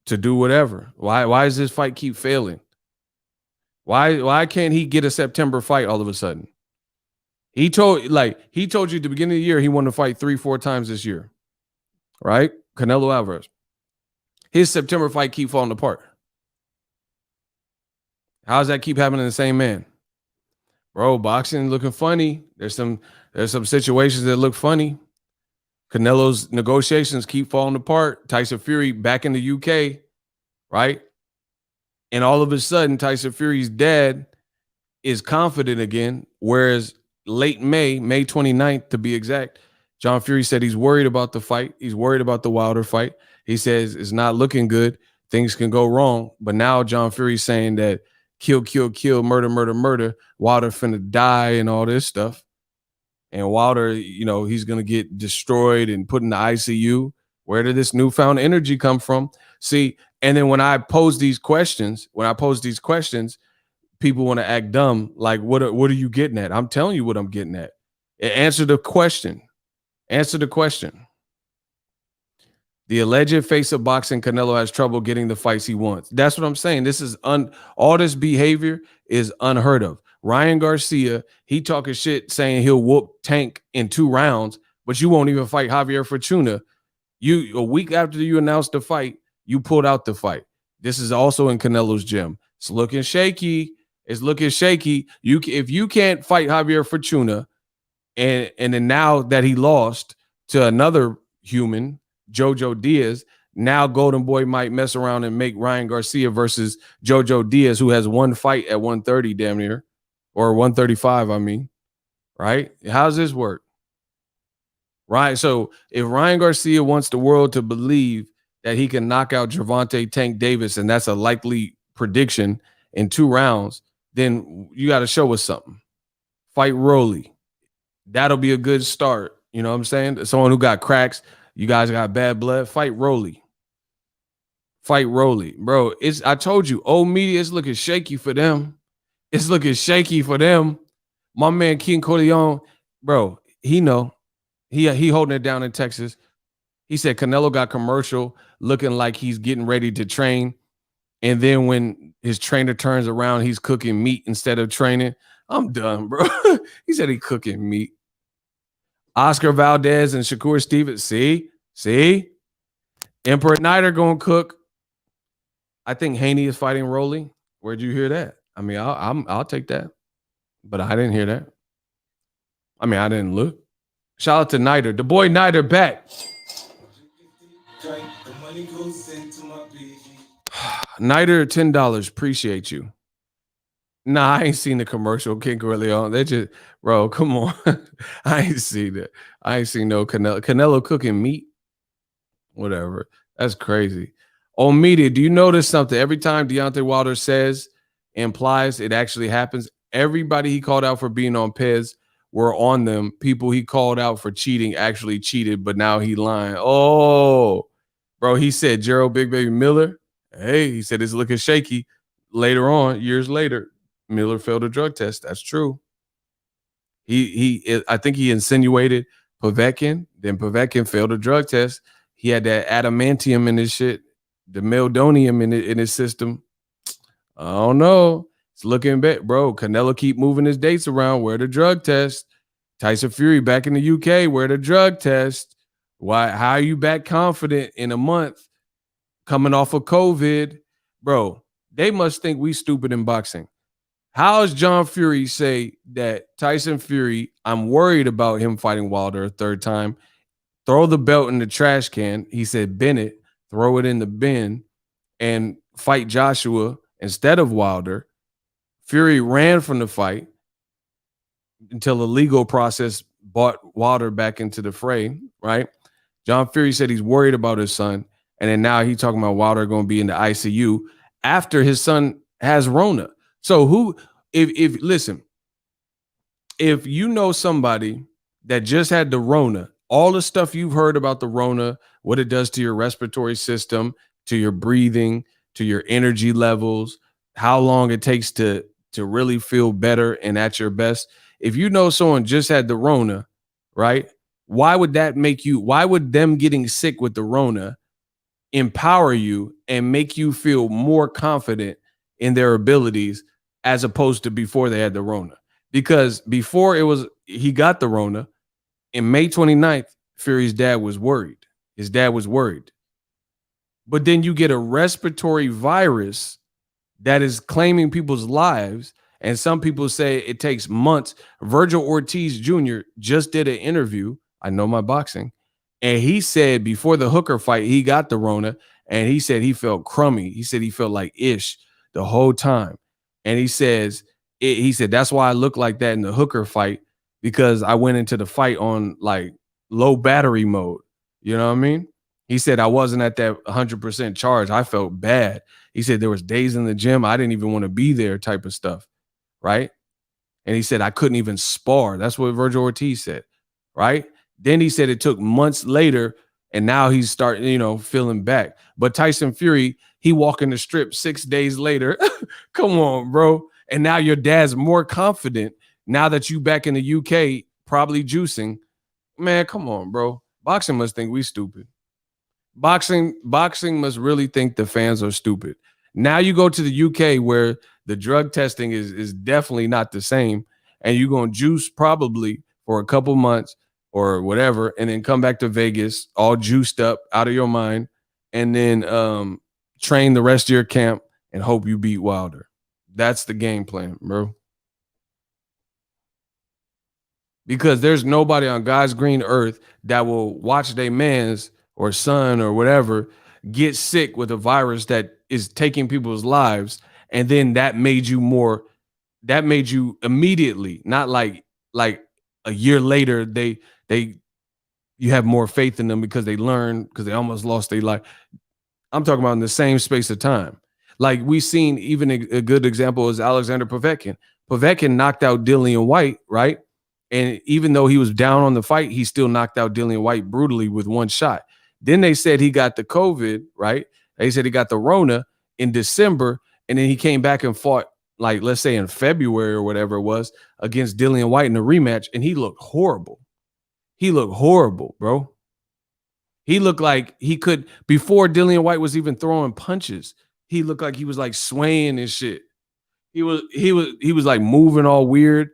to do whatever. Why does this fight keep failing? Why can't he get a September fight all of a sudden? He told you at the beginning of the year he wanted to fight 3-4 times this year. Right? Canelo Alvarez. His September fight keep falling apart. How does that keep happening to the same man? Bro, boxing looking funny. There's some situations that look funny. Canelo's negotiations keep falling apart. Tyson Fury back in the UK, right? And all of a sudden, Tyson Fury's dad is confident again, whereas late May 29th to be exact, John Fury said he's worried about the fight. He's worried about the Wilder fight. He says it's not looking good. Things can go wrong. But now John Fury's saying that kill, murder, Wilder finna die and all this stuff. And Wilder, he's going to get destroyed and put in the ICU. Where did this newfound energy come from? See, and then when I pose these questions, people want to act dumb. Like, what are you getting at? I'm telling you what I'm getting at. Answer the question. The alleged face of boxing, Canelo has trouble getting the fights he wants. That's what I'm saying. This is all this behavior is unheard of. Ryan Garcia, he talking shit saying he'll whoop Tank in 2 rounds, but you won't even fight Javier Fortuna. A week after you announced the fight, you pulled out the fight. This is also in Canelo's gym. It's looking shaky. If you can't fight Javier Fortuna, and then now that he lost to another human, Jojo Diaz, now Golden Boy might mess around and make Ryan Garcia versus Jojo Diaz, who has one fight at 130 damn near, or 135, I mean, right? How does this work? Right. So if Ryan Garcia wants the world to believe that he can knock out Gervonta Tank Davis, and that's a likely prediction in 2 rounds, then you got to show us something. Fight Rolly. That'll be a good start. You know what I'm saying? Someone who got cracks. You guys got bad blood. Fight Rolly. Bro, I told you, old media is looking shaky for them. My man King Corleone, bro, he holding it down in Texas. He said Canelo got commercial looking like he's getting ready to train. And then when his trainer turns around, he's cooking meat instead of training. I'm done, bro. He said he cooking meat. Oscar Valdez and Shakur Stevens. See? Emperor Knight are going to cook. I think Haney is fighting Rolly. Where'd you hear that? I mean, I'll take that. But I didn't hear that. I mean, I didn't look. Shout out to Niter. The boy Niter back. Niter, $10. Appreciate you. Nah, I ain't seen the commercial, King Corleone. They just, bro, come on. I ain't seen that. I ain't seen no Canelo cooking meat. Whatever. That's crazy. On media, do you notice something? Every time Deontay Wilder implies it actually happens. Everybody he called out for being on Pez were on them. People he called out for cheating actually cheated, but now he lying. Oh, bro, he said Gerald Big Baby Miller. Hey, he said it's looking shaky. Later on, years later, Miller failed a drug test. That's true. I think he insinuated Povetkin. Then Povetkin failed a drug test. He had that adamantium in his shit, the meldonium in his system. I don't know. It's looking bad, bro. Canelo keep moving his dates around. Where the drug test? Tyson Fury back in the UK. Where the drug test? Why? How are you back confident in a month coming off of COVID, bro? They must think we stupid in boxing. How does John Fury say that Tyson Fury, I'm worried about him fighting Wilder a third time, throw the belt in the trash can? He said, Bennett, throw it in the bin and fight Joshua instead of Wilder. Fury ran from the fight until the legal process brought Wilder back into the fray, right? John Fury said he's worried about his son, and then now he's talking about Wilder going to be in the ICU after his son has Rona. So listen, if you know somebody that just had the Rona, all the stuff you've heard about the Rona, what it does to your respiratory system, to your breathing, to your energy levels, how long it takes to really feel better and at your best. If you know someone just had the Rona, right? Why would them getting sick with the Rona empower you and make you feel more confident in their abilities as opposed to before they had the Rona? Because before he got the Rona, in May 29th, Fury's dad was worried. His dad was worried. But then you get a respiratory virus that is claiming people's lives, and some people say it takes months. Virgil Ortiz Jr. just did an interview. I know my boxing. And he said before the Hooker fight, he got the Rona, and he said he felt crummy. He said he felt like ish the whole time. And he said, that's why I look like that in the Hooker fight, because I went into the fight on like low battery mode. You know what I mean? He said I wasn't at that 100% charge. I felt bad. He said there was days in the gym I didn't even want to be there type of stuff, right? And he said I couldn't even spar. That's what Virgil Ortiz said, right? Then he said it took months later, and now he's starting, feeling back. But Tyson Fury, he walking the strip 6 days later. Come on, bro. And now your dad's more confident now that you back in the UK, probably juicing. Man, come on, bro. Boxing must think we stupid. Boxing must really think the fans are stupid. Now you go to the UK where the drug testing is definitely not the same, and you're going to juice probably for a couple months or whatever, and then come back to Vegas all juiced up out of your mind, and then train the rest of your camp and hope you beat Wilder. That's the game plan, bro. Because there's nobody on God's green earth that will watch their man's or son or whatever get sick with a virus that is taking people's lives, and then that made you immediately, not like a year later, you have more faith in them because they learned, because they almost lost their life. I'm talking about in the same space of time. Like we've seen, even a good example is Alexander Povetkin. Povetkin knocked out Dillian White, right? And even though he was down on the fight, he still knocked out Dillian White brutally with one shot. Then they said he got the COVID, right? They said he got the Rona in December, and then he came back and fought, like, let's say in February or whatever it was, against Dillian White in a rematch, and he looked horrible. He looked horrible, bro. He looked like he could, before Dillian White was even throwing punches, he looked like he was like swaying and shit. He was like moving all weird,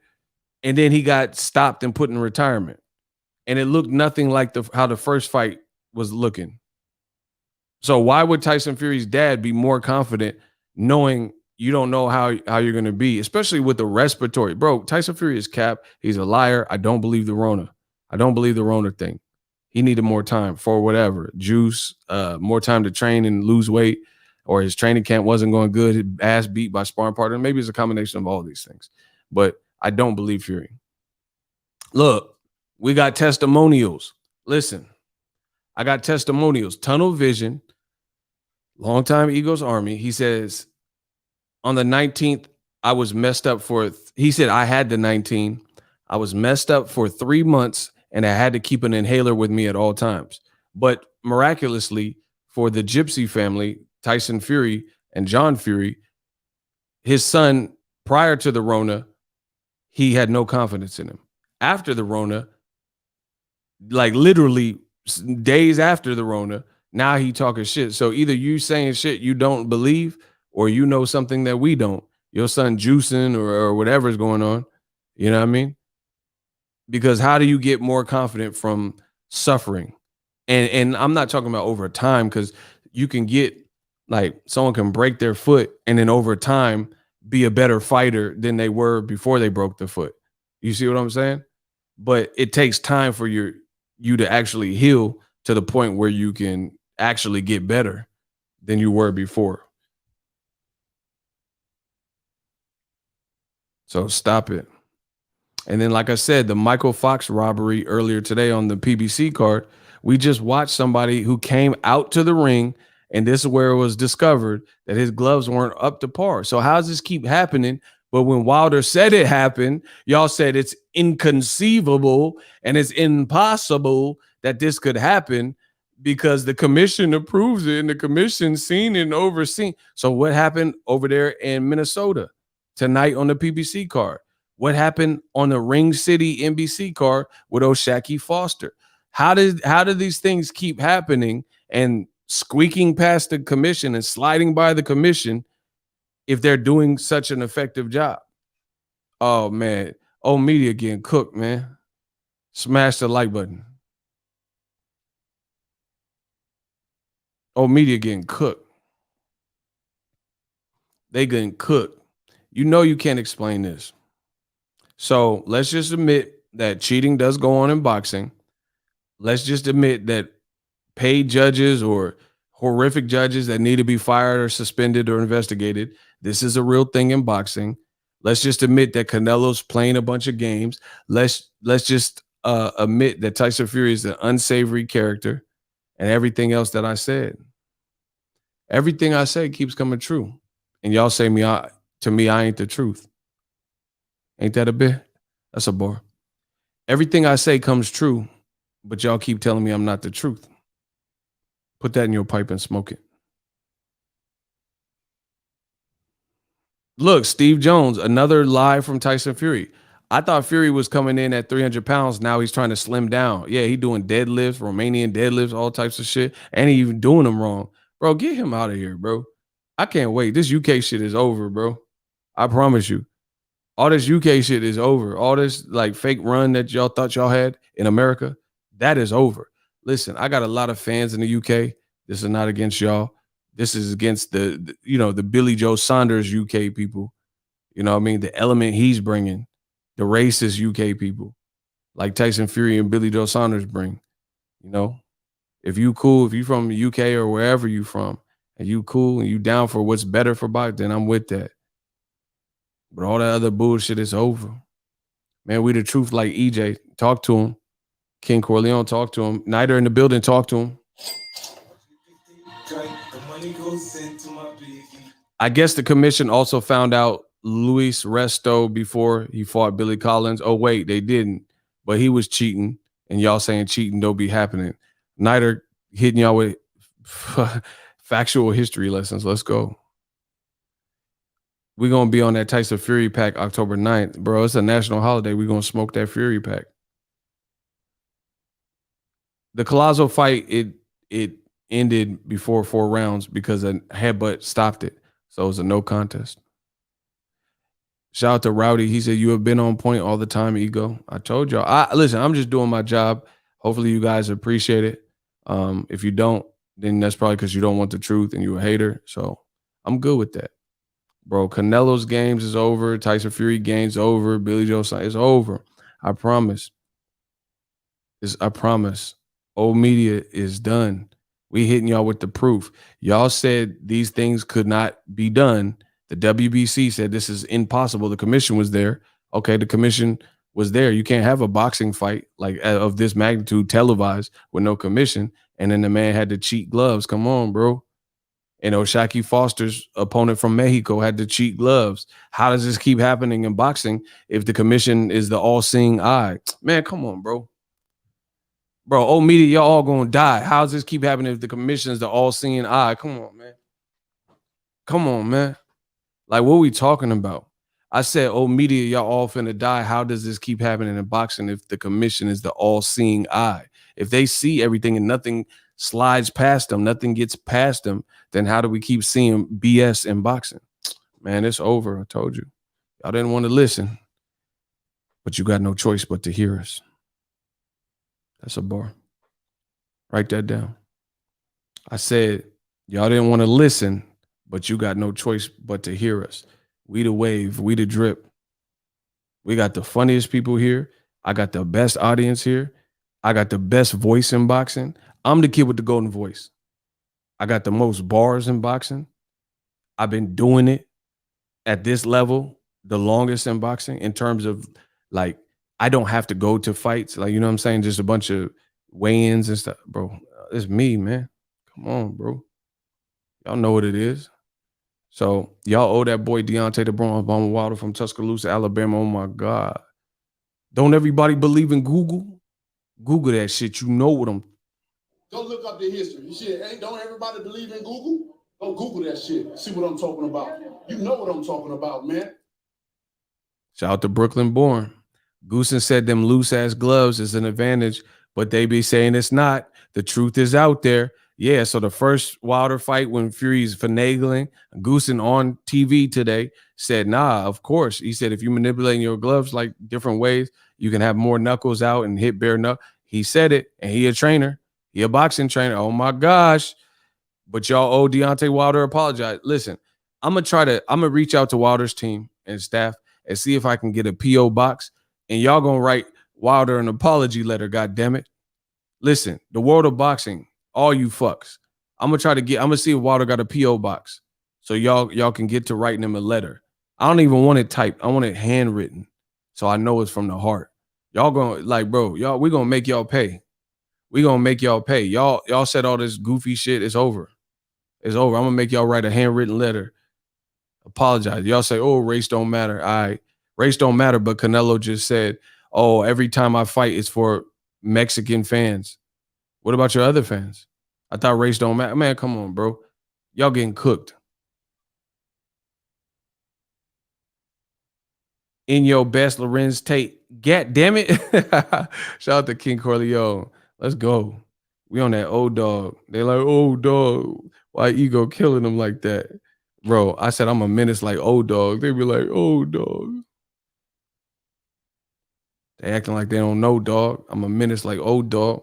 and then he got stopped and put in retirement. And it looked nothing like how the first fight was looking. So why would Tyson Fury's dad be more confident knowing you don't know how you're going to be, especially with the respiratory? Bro, Tyson Fury is cap. He's a liar. I don't believe the Rona. I don't believe the Rona thing. He needed more time for whatever. Juice, more time to train and lose weight, or his training camp wasn't going good, his ass beat by sparring partner. Maybe it's a combination of all these things. But I don't believe Fury. Look, we got testimonials. Listen, I got testimonials. Tunnel Vision, longtime Eagles Army. He says, on the 19th, I was messed up he said I had the 19. I was messed up for 3 months, and I had to keep an inhaler with me at all times. But miraculously, for the Gypsy family, Tyson Fury and John Fury, his son, prior to the Rona, he had no confidence in him. After the Rona, like literally days after the Rona, now he talking shit. So either you saying shit you don't believe, or you know something that we don't. Your son juicing or whatever's going on. You know what I mean? Because how do you get more confident from suffering? And I'm not talking about over time, because you can get, like, someone can break their foot and then over time be a better fighter than they were before they broke their foot. You see what I'm saying? But it takes time for you to actually heal to the point where you can actually get better than you were before. So stop it. And then, like I said, the Michael Fox robbery earlier today on the PBC card, we just watched somebody who came out to the ring, and this is where it was discovered that his gloves weren't up to par. So how does this keep happening? But when Wilder said it happened, y'all said it's inconceivable and it's impossible that this could happen because the commission approves it and the commission seen and overseen. So what happened over there in Minnesota tonight on the PBC card? What happened on the Ring City NBC card with O'Shaquie Foster? How do these things keep happening and squeaking past the commission and sliding by the commission if they're doing such an effective job? Oh, man. Oh, media getting cooked, man. Smash the like button. Oh, media getting cooked. They getting cooked. You know you can't explain this. So let's just admit that cheating does go on in boxing. Let's just admit that paid judges or horrific judges that need to be fired or suspended or investigated, this is a real thing in boxing. Let's just admit that Canelo's playing a bunch of games. Let's just admit that Tyson Fury is an unsavory character, and everything else that I said. Everything I say keeps coming true. And y'all say to me, I ain't the truth. Ain't that a bit? That's a bar. Everything I say comes true, but y'all keep telling me I'm not the truth. Put that in your pipe and smoke it. Look, Steve Jones, another lie from Tyson Fury. I thought Fury was coming in at 300 pounds. Now he's trying to slim down. Yeah, he doing deadlifts, Romanian deadlifts, all types of shit. And he even doing them wrong. Bro, get him out of here, bro. I can't wait. This UK shit is over, bro. I promise you. All this UK shit is over. All this like fake run that y'all thought y'all had in America, that is over. Listen, I got a lot of fans in the UK. This is not against y'all. This is against the Billy Joe Saunders UK people. You know what I mean? The element he's bringing, the racist UK people, like Tyson Fury and Billy Joe Saunders bring. You know, if you cool, if you from the UK or wherever you from, and you cool and you down for what's better for boxing, then I'm with that. But all that other bullshit is over. Man, we the truth like EJ. Talk to him. King Corleone, talk to him. Nighter in the building, talk to him. I guess the commission also found out Luis Resto before he fought Billy Collins. Oh, wait, they didn't. But he was cheating. And y'all saying cheating don't be happening. Nighter hitting y'all with factual history lessons. Let's go. We're going to be on that Tyson Fury pack October 9th. Bro, it's a national holiday. We're going to smoke that Fury pack. The Collazo fight, it ended before 4 rounds because a headbutt stopped it. So it was a no contest. Shout out to Rowdy. He said, you have been on point all the time, Ego. I told y'all. Listen, I'm just doing my job. Hopefully you guys appreciate it. If you don't, then that's probably because you don't want the truth and you're a hater. So I'm good with that. Bro, Canelo's games is over. Tyson Fury games over. Billy Joe is over. I promise. I promise. Old media is done. We hitting y'all with the proof. Y'all said these things could not be done. The WBC said this is impossible. The commission was there. Okay, the commission was there. You can't have a boxing fight like of this magnitude televised with no commission. And then the man had to cheat gloves. Come on, bro. And O'Shaquie Foster's opponent from Mexico had to cheat gloves. How does this keep happening in boxing if the commission is the all-seeing eye? Man, come on, bro. Bro, old media, y'all all gonna die. How does this keep happening if the commission is the all-seeing eye? Come on, man. Come on, man. Like, what are we talking about? I said, oh, media, y'all all finna die. How does this keep happening in boxing if the commission is the all-seeing eye? If they see everything and nothing slides past them, nothing gets past them, then how do we keep seeing BS in boxing? Man, it's over. I told you. Y'all didn't want to listen, but you got no choice but to hear us. That's a bar. Write that down. I said, y'all didn't want to listen, but you got no choice but to hear us. We the wave, we the drip. We got the funniest people here. I got the best audience here. I got the best voice in boxing. I'm the kid with the golden voice. I got the most bars in boxing. I've been doing it at this level the longest in boxing in terms of, like, I don't have to go to fights. Like, you know what I'm saying? Just a bunch of weigh-ins and stuff. Bro, it's me, man. Come on, bro. Y'all know what it is. So y'all owe that boy Deontay the Bronze Bomber Wilder from Tuscaloosa, Alabama. Oh my God. Don't everybody believe in Google? Google that shit. You know what I'm. Go look up the history. Shit, hey, don't everybody believe in Google? Go Google that shit. See what I'm talking about. You know what I'm talking about, man. Shout out to Brooklyn Born. Goosen said them loose ass gloves is an advantage, but they be saying it's not. The truth is out there. Yeah, so the first Wilder fight when Fury's finagling, Goosen on TV today said, nah, of course. He said, if you manipulating your gloves like different ways, you can have more knuckles out and hit bare knuckles. He said it, and he a trainer. He a boxing trainer. Oh, my gosh. But y'all owe Deontay Wilder apologize. Listen, I'm going to reach out to Wilder's team and staff and see if I can get a P.O. box, and y'all going to write Wilder an apology letter, goddammit. Listen, the world of boxing, all you fucks. I'm gonna see if Wilder got a P.O. box. So y'all can get to writing him a letter. I don't even want it typed. I want it handwritten. So I know it's from the heart. Y'all gonna, like, bro, we gonna make y'all pay. We gonna make y'all pay. Y'all said all this goofy shit. It's over. It's over. I'm gonna make y'all write a handwritten letter. Apologize. Y'all say, oh, race don't matter. All right. Race don't matter, but Canelo just said, oh, every time I fight, it's for Mexican fans. What about your other fans? I thought race don't matter. Man, come on, bro. Y'all getting cooked. In your best, Lorenz Tate. God damn it. Shout out to King Corleone. Let's go. We on that old dog. They like, old dog. Why ego killing them like that? Bro, I said I'm a menace like old dog. They be like, old dog. They acting like they don't know, dog. I'm a menace like old dog.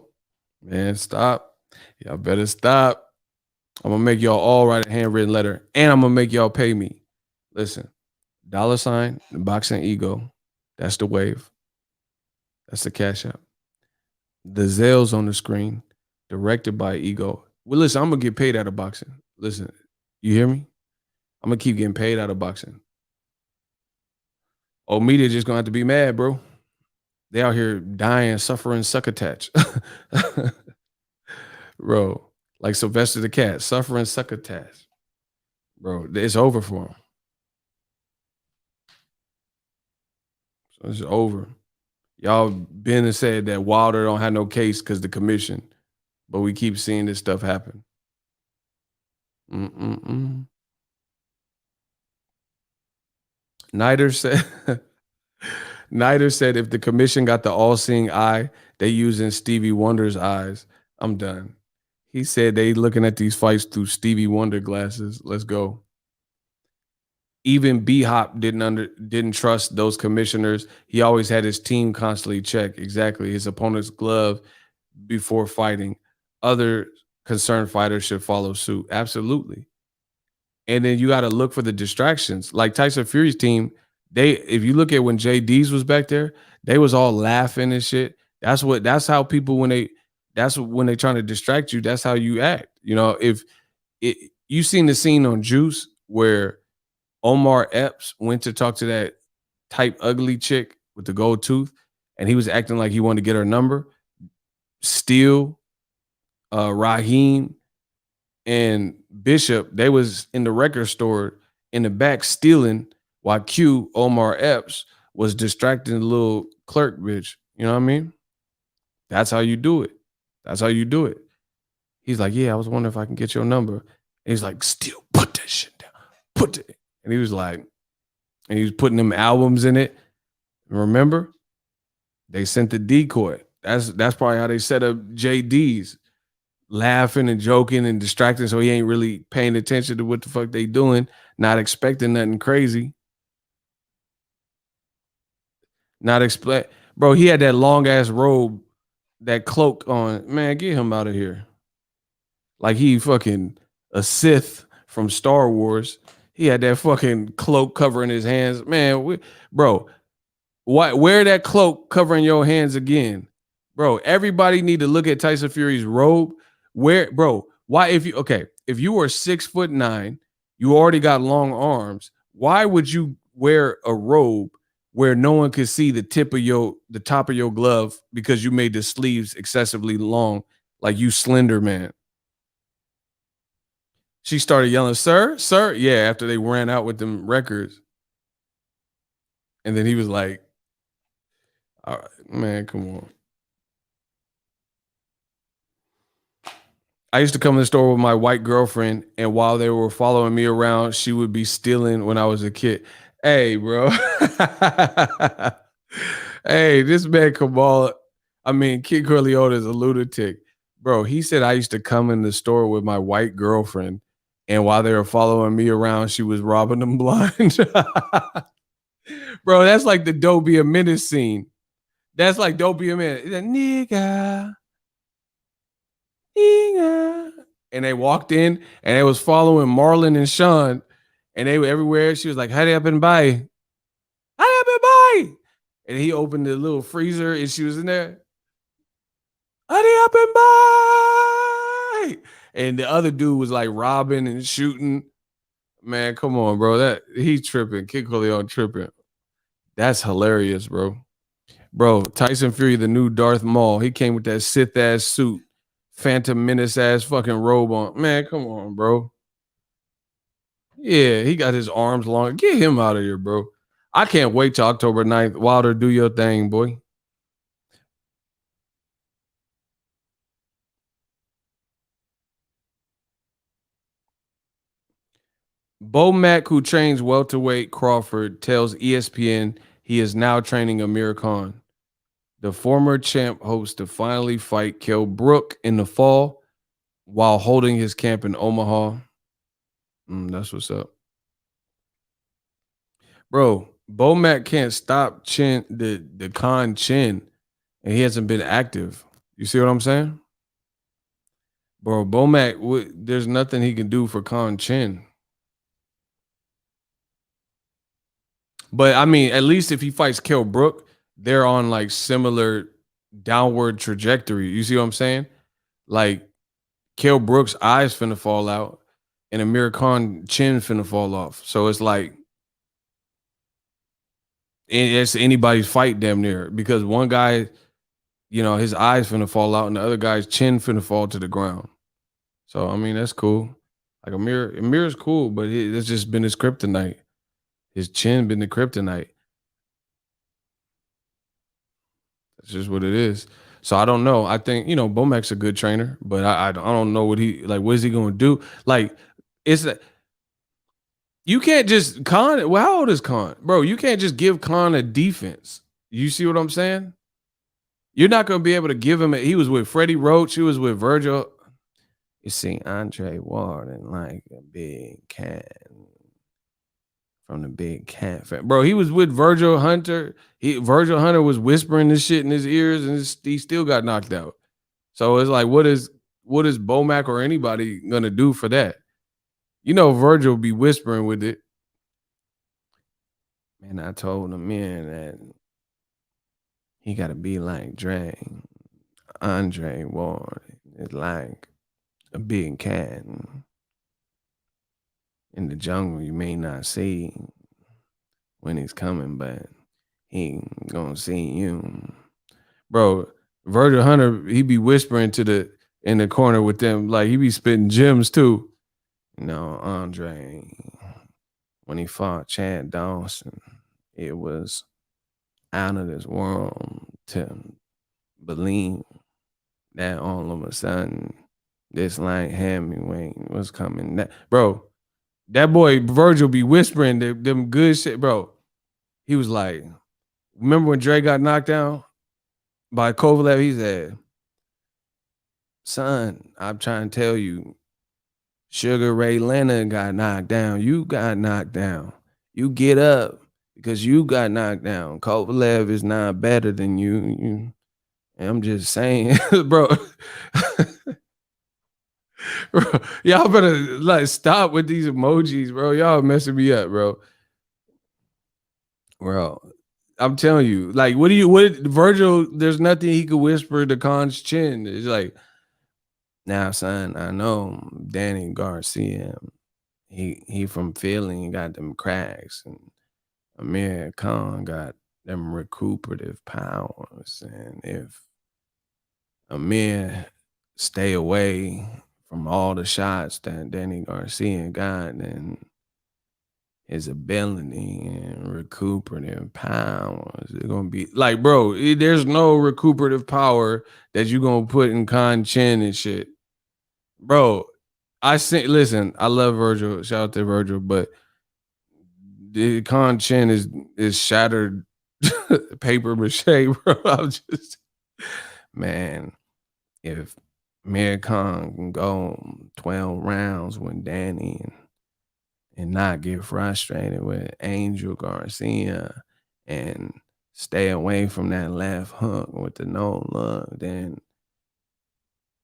Man, stop. Y'all better stop. I'm going to make y'all all write a handwritten letter, and I'm going to make y'all pay me. Listen, $, Boxingego. That's the wave. That's the cash app. The Zelle's on the screen, directed by Ego. Well, listen, I'm going to get paid out of boxing. Listen, you hear me? I'm going to keep getting paid out of boxing. Oh, media just going to have to be mad, bro. They out here dying, suffering, succotash. Bro, like Sylvester the Cat, suffering, succotash. Bro, it's over for him. So it's over. Y'all been and said that Wilder don't have no case because the commission, but we keep seeing this stuff happen. Nider said if the commission got the all-seeing eye, they using Stevie Wonder's eyes. I'm done. He said they looking at these fights through Stevie Wonder glasses. Let's go. Even B-Hop didn't trust those commissioners. He always had his team constantly check exactly his opponent's glove before fighting. Other concerned fighters should follow suit. Absolutely. And then you got to look for the distractions. Like Tyson Fury's team, if you look at when JD's was back there, they was all laughing and shit. That's how people when they trying to distract you, that's how you act. You know, if you seen the scene on Juice where Omar Epps went to talk to that type ugly chick with the gold tooth, and he was acting like he wanted to get her number. Steele, Raheem, and Bishop, they was in the record store in the back stealing while Omar Epps, was distracting the little clerk bitch. You know what I mean? That's how you do it. That's how you do it. He's like, yeah, I was wondering if I can get your number. And he's like, Steele, put that shit down. put it. And he was like, and he was putting them albums in it. Remember? They sent the decoy. That's probably how they set up JD's, laughing and joking and distracting, so he ain't really paying attention to what the fuck they doing, not expecting nothing crazy. Not expect, bro. He had that long ass robe, that cloak on. Man, get him out of here. Like he fucking a Sith from Star Wars. He had that fucking cloak covering his hands. Man, bro, why wear that cloak covering your hands again? Bro, everybody need to look at Tyson Fury's robe. Why if you were 6'9", you already got long arms. Why would you wear a robe where no one could see the top of your glove because you made the sleeves excessively long, like you Slender Man? She started yelling, "Sir, sir!" Yeah, after they ran out with them records, and then he was like, "All right, man, come on." I used to come to the store with my white girlfriend, and while they were following me around, she would be stealing when I was a kid. Hey, bro. Hey, this man Kamal, Kid Corleone is a lunatic. Bro, he said I used to come in the store with my white girlfriend, and while they were following me around, she was robbing them blind. Bro, that's like the Don't Be a Menace scene. That's like Don't Be a Menace. Nigga. And they walked in and they was following Marlon and Sean, and they were everywhere. She was like, hurry up and buy. Hurry up and buy. And he opened the little freezer and she was in there. Hurry up and buy. And the other dude was like robbing and shooting. Man, come on, bro. That he's tripping. Kid Corleone tripping. That's hilarious, bro. Bro, Tyson Fury, the new Darth Maul. He came with that Sith ass suit. Phantom Menace ass fucking robe on. Man, come on, bro. Yeah, he got his arms long. Get him out of here, bro. I can't wait till October 9th. Wilder, do your thing, boy. Bo Mack, who trains welterweight Crawford, tells ESPN he is now training Amir Khan. The former champ hopes to finally fight Kell Brook in the fall while holding his camp in Omaha. That's what's up. Bro, Bo Mack can't stop the Khan chin, and he hasn't been active. You see what I'm saying? Bro, Bo Mack, there's nothing he can do for Khan chin. But at least if he fights Kell Brook, they're on like similar downward trajectory. You see what I'm saying? Like Kell Brook's eyes finna fall out and Amir Khan chin finna fall off. So it's like it's anybody's fight damn near, because one guy, his eyes finna fall out and the other guy's chin finna fall to the ground. So that's cool. Like Amir's cool, but it's just been his kryptonite. His chin been the kryptonite. That's just what it is. So I don't know. I think, Bo Mack's a good trainer, but I don't know what is he going to do? Like, you can't just Khan. Well, how old is Khan? Bro, you can't just give Khan a defense. You see what I'm saying? You're not going to be able to give him he was with Freddie Roach. He was with Virgil. You see, Andre Warden like a big cat from the big cat fan. Bro, he was with Virgil Hunter. Virgil Hunter was whispering this shit in his ears, and he still got knocked out. So it's like, what is Bo Mack or anybody gonna do for that? Virgil be whispering with it. Man, I told him, man, that he gotta be like Andre Ward is like a big cat in the jungle. You may not see when he's coming, but he gonna see you. Bro, Virgil Hunter, he be whispering in the corner with them, like he be spitting gems too. Andre, when he fought Chad Dawson, it was out of this world to believe that all of a sudden this light heavyweight was coming. Bro, That boy Virgil be whispering them good shit, bro. He was like, remember when Dre got knocked down by Kovalev? He said, son, I'm trying to tell you, Sugar Ray Leonard got knocked down. You got knocked down. You get up because you got knocked down. Kovalev is not better than you. I'm just saying, bro. Bro, y'all better like stop with these emojis, bro. Y'all messing me up, bro. Bro, I'm telling you, like, what Virgil? There's nothing he could whisper to Khan's chin. It's like, now, son, I know Danny Garcia. He from Philly, he got them cracks, and Amir Khan got them recuperative powers. And if Amir stay away from all the shots that Danny Garcia got, then his ability and recuperative powers are gonna be like, bro, there's no recuperative power that you gonna put in Khan Chin and shit. Bro, listen, I love Virgil. Shout out to Virgil, but the Khan Chin is shattered paper mache, bro. I'm just, man, if Mir Khan can go 12 rounds with Danny and not get frustrated with Angel Garcia and stay away from that left hook with the no look, then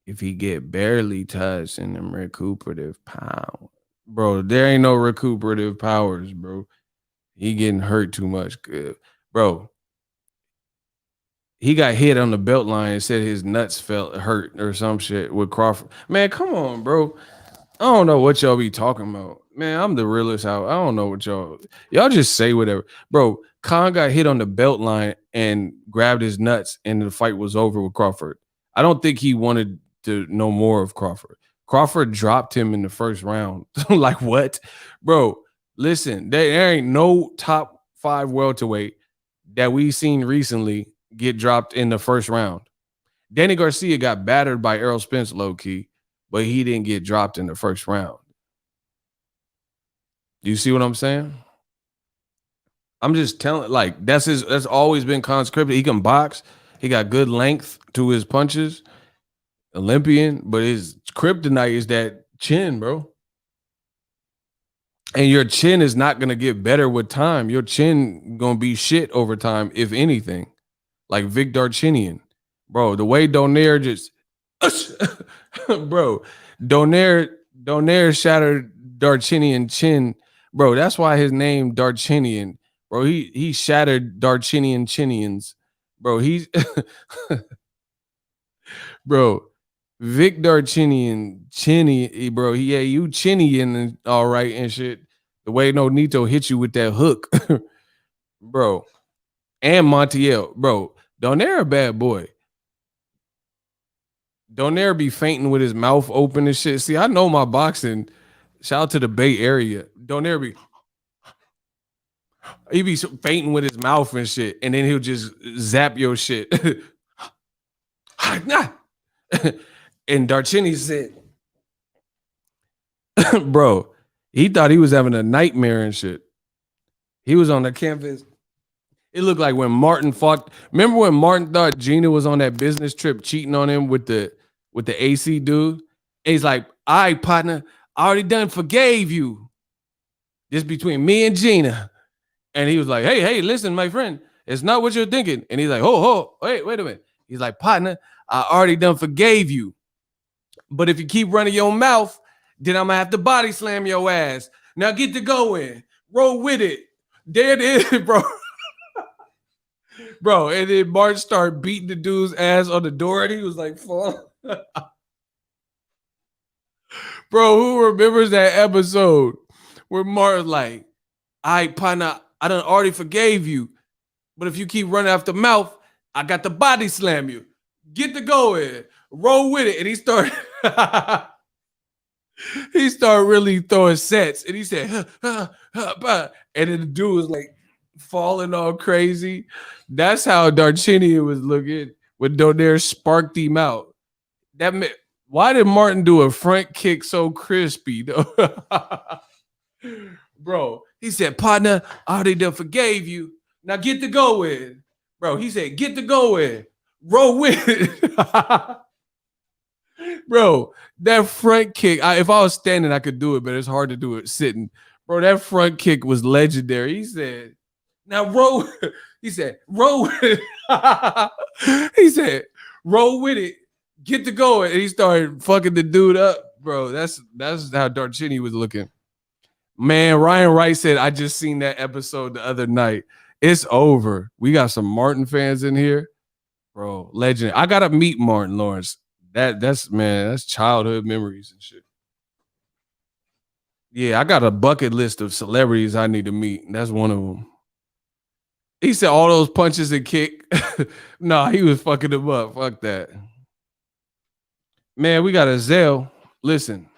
if he get barely touched in them recuperative power, bro, there ain't no recuperative powers, bro. He getting hurt too much. Bro, he got hit on the belt line and said his nuts felt hurt or some shit with Crawford. Man, come on, bro. I don't know what y'all be talking about. Man, I'm the realest out. I don't know what y'all just say whatever. Bro, Khan got hit on the belt line and grabbed his nuts and the fight was over with Crawford. I don't think he wanted to know more of Crawford. Crawford dropped him in the first round. Like what? Bro, listen, there ain't no top 5 welterweight that we've seen recently get dropped in the first round. Danny Garcia got battered by Errol Spence low-key, but he didn't get dropped in the first round. Do you see what I'm saying? I'm just telling, like, that's always been conscripted. He can box. He got good length to his punches. Olympian, but his kryptonite is that chin, bro. And your chin is not going to get better with time. Your chin going to be shit over time, if anything. Like Vic Darchinian. Bro, the way Donaire just... bro, Donaire shattered Darchinian chin. Bro, that's why his name Darchinian. Bro, he shattered Darchinian chinians. Bro, he's... bro, Vic Darchinian, Chinny, bro. You Chinny and all right and shit. The way Nito hit you with that hook, bro. And Montiel, bro. Donaire a bad boy. Donaire be fainting with his mouth open and shit. See, I know my boxing. Shout out to the Bay Area. Donaire he be fainting with his mouth and shit, and then he'll just zap your shit. And Darchini said, bro, he thought he was having a nightmare and shit. He was on the canvas. It looked like when Martin fought. Remember when Martin thought Gina was on that business trip cheating on him with the AC dude? And he's like, all right, partner, I already done forgave you. This between me and Gina. And he was like, hey, listen, my friend, it's not what you're thinking. And he's like, wait a minute. He's like, partner, I already done forgave you. But if you keep running your mouth, then I'm going to have to body slam your ass. Now get to going. Roll with it. There it is, bro. Bro, and then Martin started beating the dude's ass on the door, and he was like, "Fuck." Bro, who remembers that episode where Martin's like, all right, partner, I done already forgave you, but if you keep running off the mouth, I got to body slam you. Get to going. Roll with it. And he started really throwing sets. And he said, and then the dude was like falling all crazy. That's how Darchinian was looking when Donaire sparked him out. Why did Martin do a front kick so crispy, though? Bro, he said, partner, I already done forgave you. Now get to go with. Bro, he said, get to go with. Roll with it. Bro, that front kick, if I was standing, I could do it, but it's hard to do it sitting. Bro, that front kick was legendary. He said, now roll. He said, roll with it. He said, roll with it. Get to going. And he started fucking the dude up. Bro, that's how Darchini was looking. Man, Ryan Wright said, I just seen that episode the other night. It's over. We got some Martin fans in here. Bro, legend. I gotta meet Martin Lawrence. That's childhood memories and shit. Yeah, I got a bucket list of celebrities I need to meet. That's one of them. He said all those punches and kick. Nah, he was fucking them up. Fuck that. Man, we got a Zelle. Listen,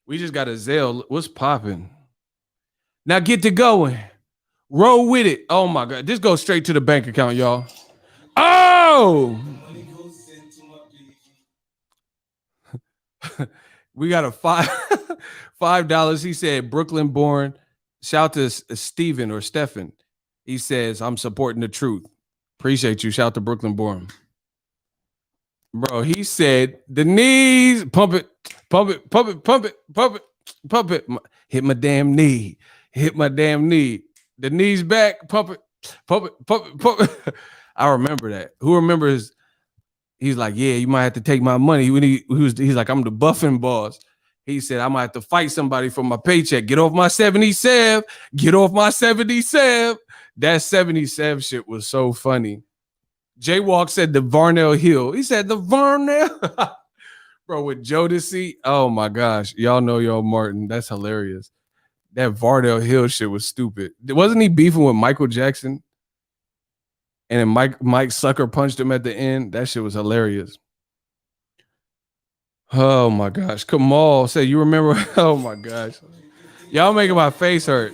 we just got a Zelle. What's popping? Now get to going. Roll with it. Oh my God. This goes straight to the bank account, y'all. Oh! We got a $5. He said, Brooklyn born. Shout to Steven or Stephen. He says, I'm supporting the truth. Appreciate you. Shout to Brooklyn born. Bro, he said, the knees, pump it, pump it, pump it, pump it, pump it, pump it. Hit my damn knee. Hit my damn knee. The knees back, pump it, pump it, pump it, pump it. I remember that. Who remembers? He's like, yeah, you might have to take my money. He's like, I'm the buffing boss. He said, I might have to fight somebody for my paycheck. Get off my 77. Get off my 77. That 77 shit was so funny. Jaywalk said the Varnell Hill. He said the Varnell. Bro, with Jodeci. Oh my gosh. Y'all know y'all Martin. That's hilarious. That Varnell Hill shit was stupid. Wasn't he beefing with Michael Jackson? And then Mike Sucker punched him at the end. That shit was hilarious. Oh my gosh. Kamal said, you remember? Oh my gosh. Y'all making my face hurt.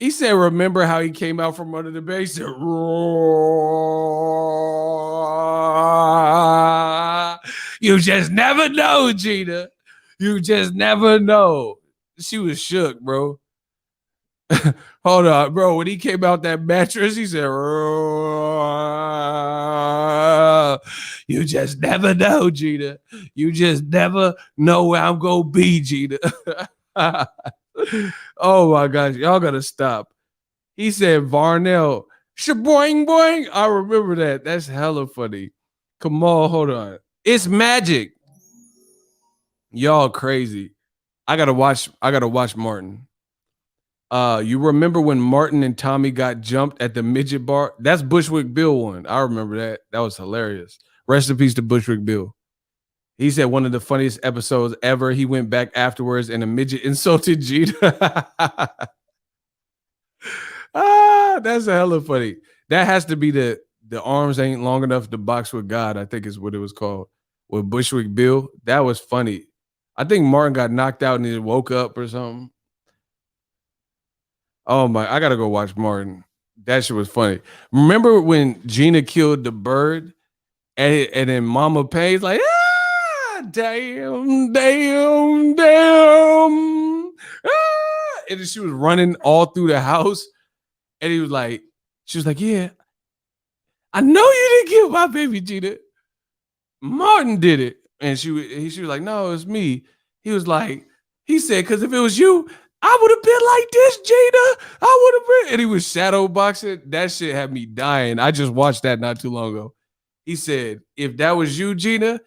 He said, remember how he came out from under the bed? He said, roar. You just never know, Gina. You just never know. She was shook, bro. Hold on, bro. When he came out that mattress, he said, you just never know, Gina. You just never know where I'm going to be, Gina. Oh, my gosh. Y'all got to stop. He said, Varnell, shaboing, boing. I remember that. That's hella funny. Come on, hold on. It's magic. Y'all crazy. I gotta watch Martin. You remember when Martin and Tommy got jumped at the midget bar? That's Bushwick Bill one. I remember that. That was hilarious. Rest in peace to Bushwick Bill. He said one of the funniest episodes ever. He went back afterwards and a midget insulted Gina. That's hella funny. That has to be the arms ain't long enough to box with God, I think is what it was called. With Bushwick Bill. That was funny. I think Martin got knocked out and he woke up or something. Oh my, I gotta go watch Martin. That shit was funny. Remember when Gina killed the bird and then Mama Payne's like, damn. And then she was running all through the house. And she was like, yeah, I know you didn't kill my baby, Gina. Martin did it. And she was like, no, it's me. He said, because if it was you, I would have been like this, Gina. I would have been. And he was shadow boxing. That shit had me dying. I just watched that not too long ago. He said, if that was you, Gina,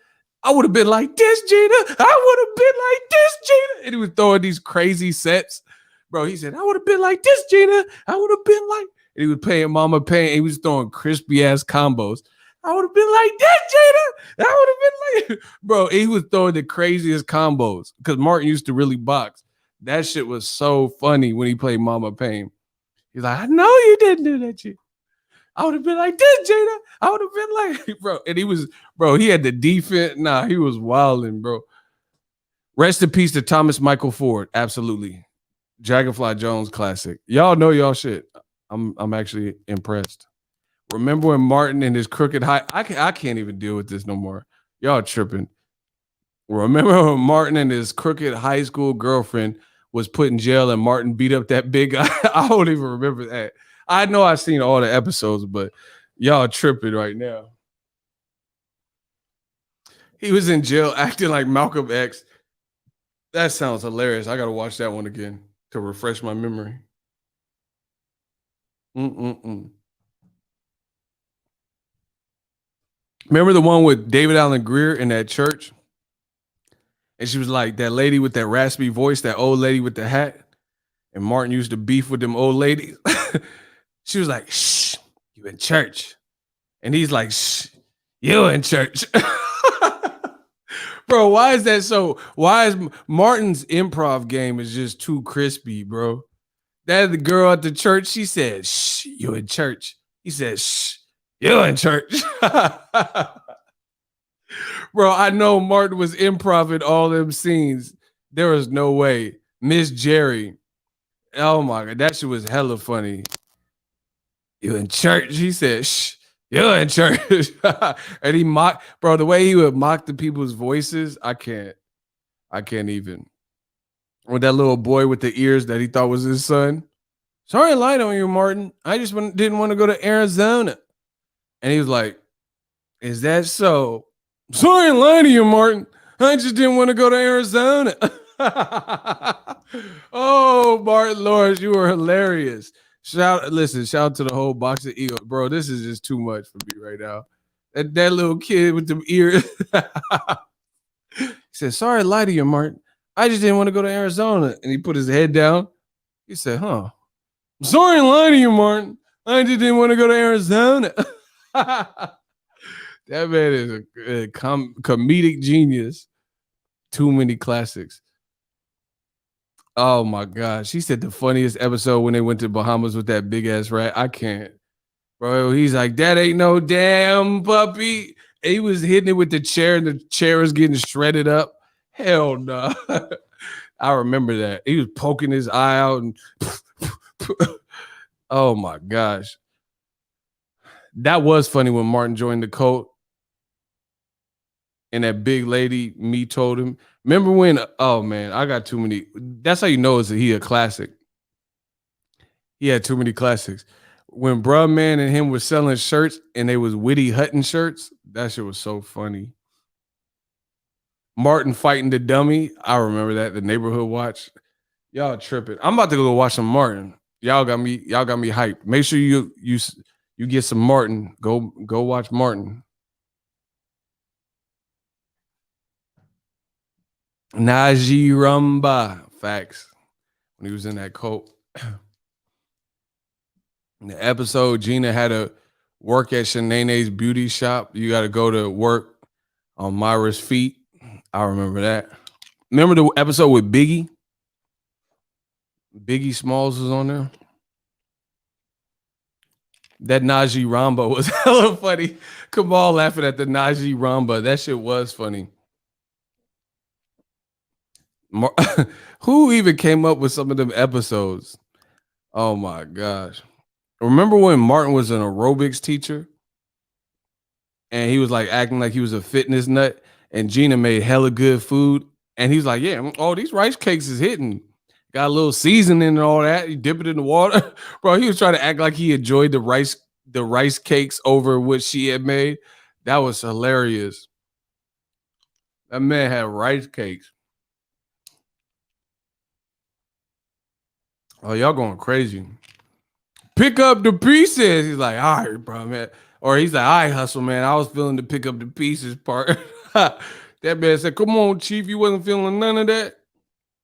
I would have been like this, Gina. I would have been like this, Gina. And he was throwing these crazy sets. Bro, he said, I would have been like this, Gina. I would have been like. And he was playing Mama Payne. He was throwing crispy ass combos. I would have been like this, Gina. I would have been like, bro, he was throwing the craziest combos because Martin used to really box. That shit was so funny when he played Mama Payne. He's like, I know you didn't do that shit. I would have been like this, Gina. I would have been like, bro. And he had the defense. Nah, he was wilding, bro. Rest in peace to Thomas Michael Ford. Absolutely. Dragonfly Jones classic. Y'all know y'all shit. I'm actually impressed. Remember when Martin and his crooked high, I can't even deal with this no more. Y'all tripping. Remember when Martin and his crooked high school girlfriend was put in jail and Martin beat up that big guy. I don't even remember that. I know I've seen all the episodes, but y'all tripping right now. He was in jail acting like Malcolm X. That sounds hilarious. I got to watch that one again to refresh my memory. Remember the one with David Allen Greer in that church? And she was like that lady with that raspy voice, that old lady with the hat. And Martin used to beef with them old ladies. She was like, shh, you in church. And he's like, shh, you in church. Bro, why is that so? Why is Martin's improv game is just too crispy, bro? That the girl at the church, she said, shh, you in church. He said, shh, you in church. Bro, I know Martin was improv all them scenes. There was no way. Miss Jerry. Oh my God, that shit was hella funny. You in church? He said, shh, you in church. And he mocked, bro, the way he would mock the people's voices, I can't even. Or that little boy with the ears that he thought was his son. Sorry I lied on you, Martin. I just didn't want to go to Arizona. And he was like, is that so? Sorry I lied to you, Martin. I just didn't want to go to Arizona. Oh, Martin Lawrence, you were hilarious. Shout out to the whole Boxingego. Bro, this is just too much for me right now. That little kid with the ears. He said, sorry I lied to you, Martin. I just didn't want to go to Arizona. And he put his head down. He said, huh? Sorry I lied to you, Martin. I just didn't want to go to Arizona. That man is a comedic genius. Too many classics. Oh my gosh. She said the funniest episode when they went to Bahamas with that big ass rat. I can't. Bro, he's like, that ain't no damn puppy. And he was hitting it with the chair and the chair was getting shredded up. Hell no. I remember that. He was poking his eye out and oh my gosh. That was funny when Martin joined the cult. And that big lady, me told him. Remember when, oh man, I got too many. That's how you know he a classic. He had too many classics. When Bruh Man and him were selling shirts and they was Witty Hutton shirts, that shit was so funny. Martin fighting the dummy. I remember that, the neighborhood watch. Y'all tripping. I'm about to go watch some Martin. Y'all got me hyped. Make sure you get some Martin. Go watch Martin. Najee Rumba. Facts. When he was in that cult. In the episode, Gina had to work at Shanae's beauty shop. You got to go to work on Myra's feet. I remember that. Remember the episode with Biggie? Biggie Smalls was on there. That Najee Ramba was hella funny. Kamal laughing at the Najee Ramba. That shit was funny. Who even came up with some of them episodes? Oh my gosh. Remember when Martin was an aerobics teacher? And he was like acting like he was a fitness nut. And Gina made hella good food. And he's like, yeah, oh, these rice cakes is hitting. Got a little seasoning and all that. You dip it in the water. Bro, he was trying to act like he enjoyed the rice cakes over what she had made. That was hilarious. That man had rice cakes. Oh, y'all going crazy. Pick up the pieces. He's like, all right, bro, man. Or he's like, all right, hustle, man. I was feeling the pick up the pieces part. That man said, come on, Chief. You wasn't feeling none of that?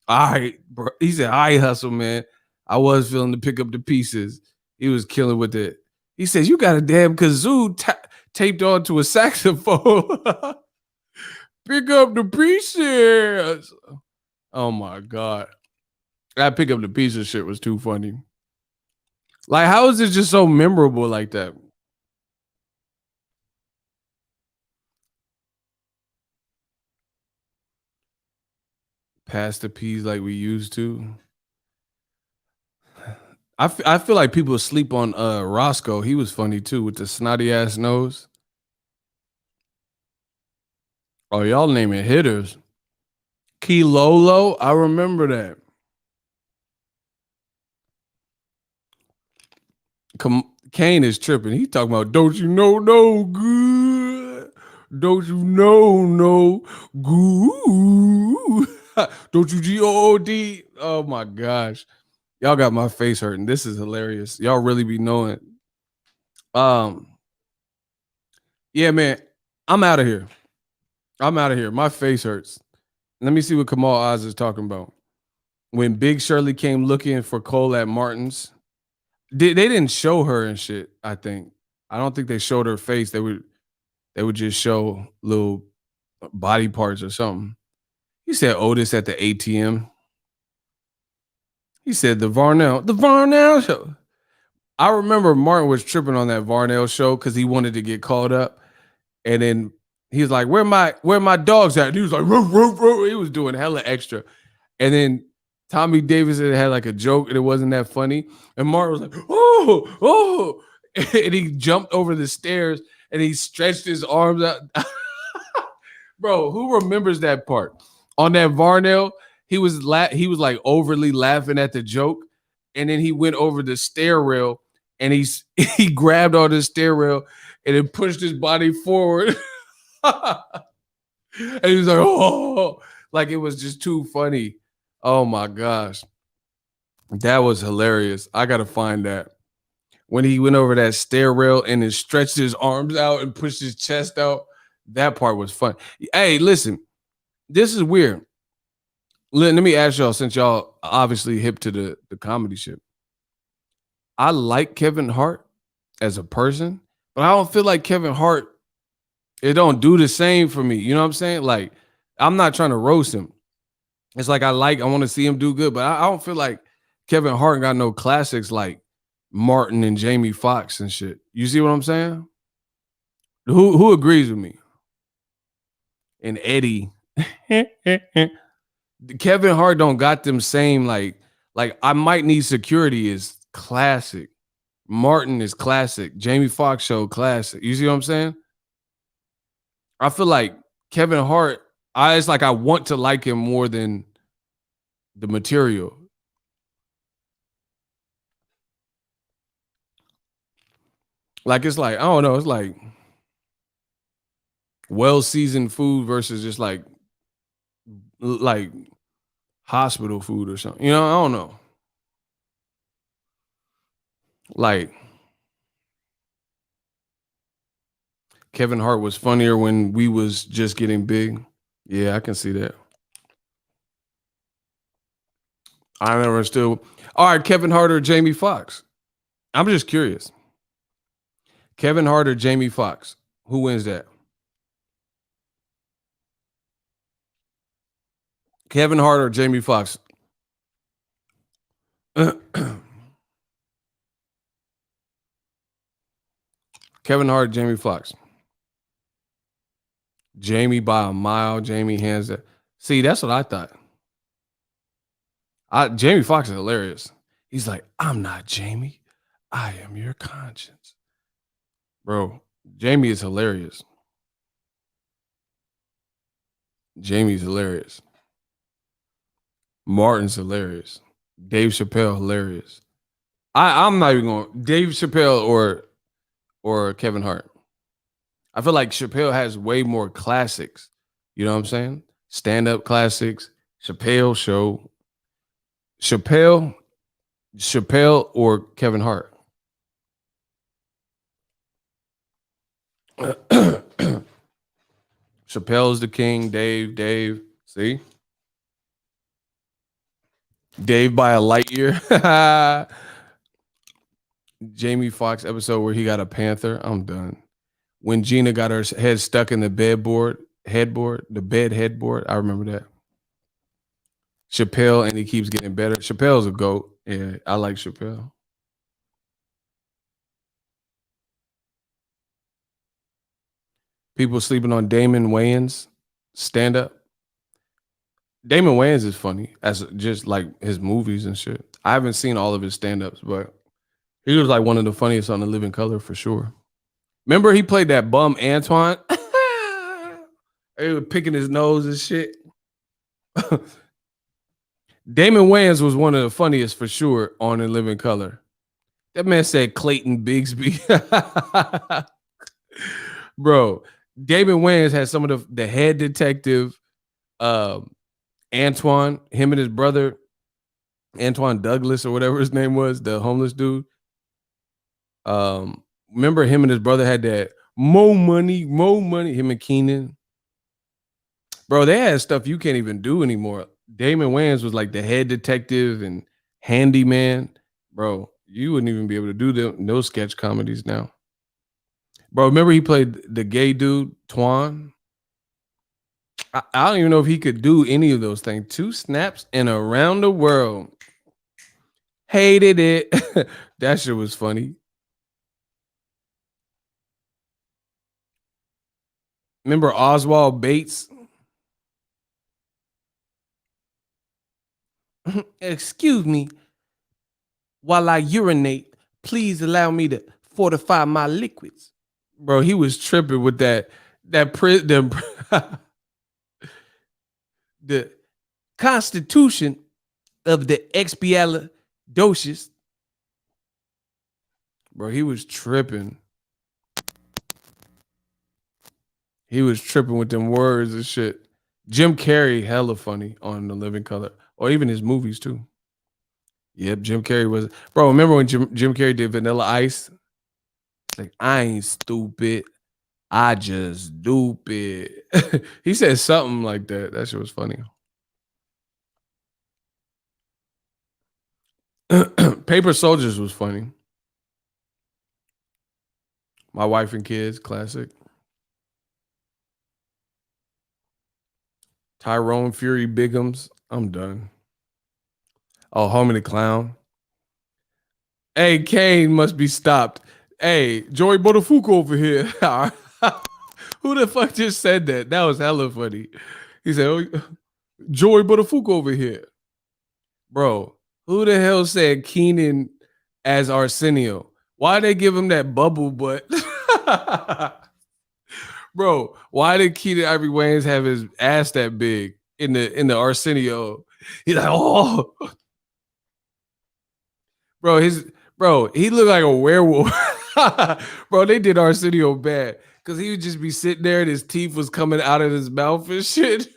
All right, bro. He said, all right, hustle, man. I was feeling to pick up the pieces. He was killing with it. He says, you got a damn kazoo taped onto a saxophone. Pick up the pieces. Oh, my God. That pick up the pieces shit was too funny. Like, how is it just so memorable like that? Pass the peas like we used to. I feel like people sleep on Roscoe. He was funny too with the snotty ass nose. Oh, y'all naming hitters. Kilolo, I remember that. Kane is tripping. He talking about, don't you know no good? Don't you know no good? Don't you G-O-O-D? Oh my gosh. Y'all got my face hurting. This is hilarious. Y'all really be knowing. Yeah, man. I'm out of here. My face hurts. Let me see what Kamal Oz is talking about. When Big Shirley came looking for Cole at Martin's, they didn't show her and shit, I think. I don't think they showed her face. They would just show little body parts or something. He said Otis at the ATM. He said the Varnell show. I remember Martin was tripping on that Varnell show because he wanted to get called up. And then he was like, where my dogs at? And he was like, roof, roof, roof. He was doing hella extra. And then Tommy Davidson had like a joke and it wasn't that funny. And Martin was like, oh. And he jumped over the stairs and he stretched his arms out. Bro, who remembers that part? On that Varnell, he was like overly laughing at the joke. And then he went over the stair rail and he grabbed on the stair rail and then pushed his body forward. And he was like, oh, like it was just too funny. Oh my gosh. That was hilarious. I got to find that. When he went over that stair rail and then stretched his arms out and pushed his chest out, that part was fun. Hey, listen, this is weird. Let me ask y'all, since y'all obviously hip to the comedy shit. I like Kevin Hart as a person, but I don't feel like Kevin Hart, it don't do the same for me. You know what I'm saying? Like, I'm not trying to roast him. It's like I want to see him do good, but I don't feel like Kevin Hart got no classics like Martin and Jamie Foxx and shit. You see what I'm saying? Who agrees with me? And Eddie. Kevin Hart don't got them same like I Might Need Security is classic. Martin is classic. Jamie Foxx show classic. You see what I'm saying? I feel like Kevin Hart, it's like I want to like him more than the material. Like it's like, I don't know, it's like well-seasoned food versus just like hospital food or something. You know, I don't know. Like Kevin Hart was funnier when we was just getting big. Yeah, I can see that. I never still. All right, Kevin Hart or Jamie Foxx? I'm just curious. Kevin Hart or Jamie Foxx? Who wins that? Kevin Hart or Jamie Foxx? Kevin Hart, Jamie Foxx. Jamie by a mile. Jamie hands that. See, that's what I thought. Jamie Foxx is hilarious. He's like, I'm not Jamie. I am your conscience. Bro, Jamie is hilarious. Jamie's hilarious. Martin's hilarious. Dave Chappelle, hilarious. I'm not even going Dave Chappelle or Kevin Hart. I feel like Chappelle has way more classics. You know what I'm saying? Stand-up classics, Chappelle show. Chappelle or Kevin Hart? Chappelle's the king. Dave. See? Dave by a light year. Jamie Foxx episode where he got a panther. I'm done. When Gina got her head stuck in the headboard. I remember that. Chappelle, and he keeps getting better. Chappelle's a GOAT. Yeah, I like Chappelle. People sleeping on Damon Wayans stand-up. Damon Wayans is funny as just like his movies and shit. I haven't seen all of his stand-ups, but he was like one of the funniest on The Living Color for sure. Remember he played that bum Antoine? He was picking his nose and shit. Damon Wayans was one of the funniest for sure on In Living Color. That man said Clayton Bigsby. Bro, David Wayans had some of the head detective, Antoine, him and his brother, Antoine Douglas or whatever his name was, the homeless dude. Remember him and his brother had that more money, him and Keenan. Bro, they had stuff you can't even do anymore. Damon Wayans was like the head detective and handyman. Bro, you wouldn't even be able to do those sketch comedies now. Bro, remember he played the gay dude, Twan? I don't even know if he could do any of those things. 2 snaps and around the world. Hated it. That shit was funny. Remember Oswald Bates? Excuse me. While I urinate, please allow me to fortify my liquids. Bro, he was tripping with the Constitution of the Expialidocious. Bro, he was tripping. He was tripping with them words and shit. Jim Carrey, hella funny on The Living Color, or even his movies too. Yep, Jim Carrey was. Bro, remember when Jim Carrey did Vanilla Ice? Like, I ain't stupid. I just stupid. He said something like that. That shit was funny. Paper Soldiers was funny. My Wife and Kids, classic. Tyrone Fury Biggums. I'm done. Oh, Homie the Clown. Hey, Kane must be stopped. Hey, Joey Botafuku over here. Who the fuck just said that? That was hella funny. He said, oh, Joey Botafuku over here. Bro, who the hell said Keenan as Arsenio? Why they give him that bubble butt? Bro, why did Keenan Ivory Wayans have his ass that big in the Arsenio? He's like, oh. Bro, he looked like a werewolf. Bro, they did Arsenio bad because he would just be sitting there and his teeth was coming out of his mouth and shit.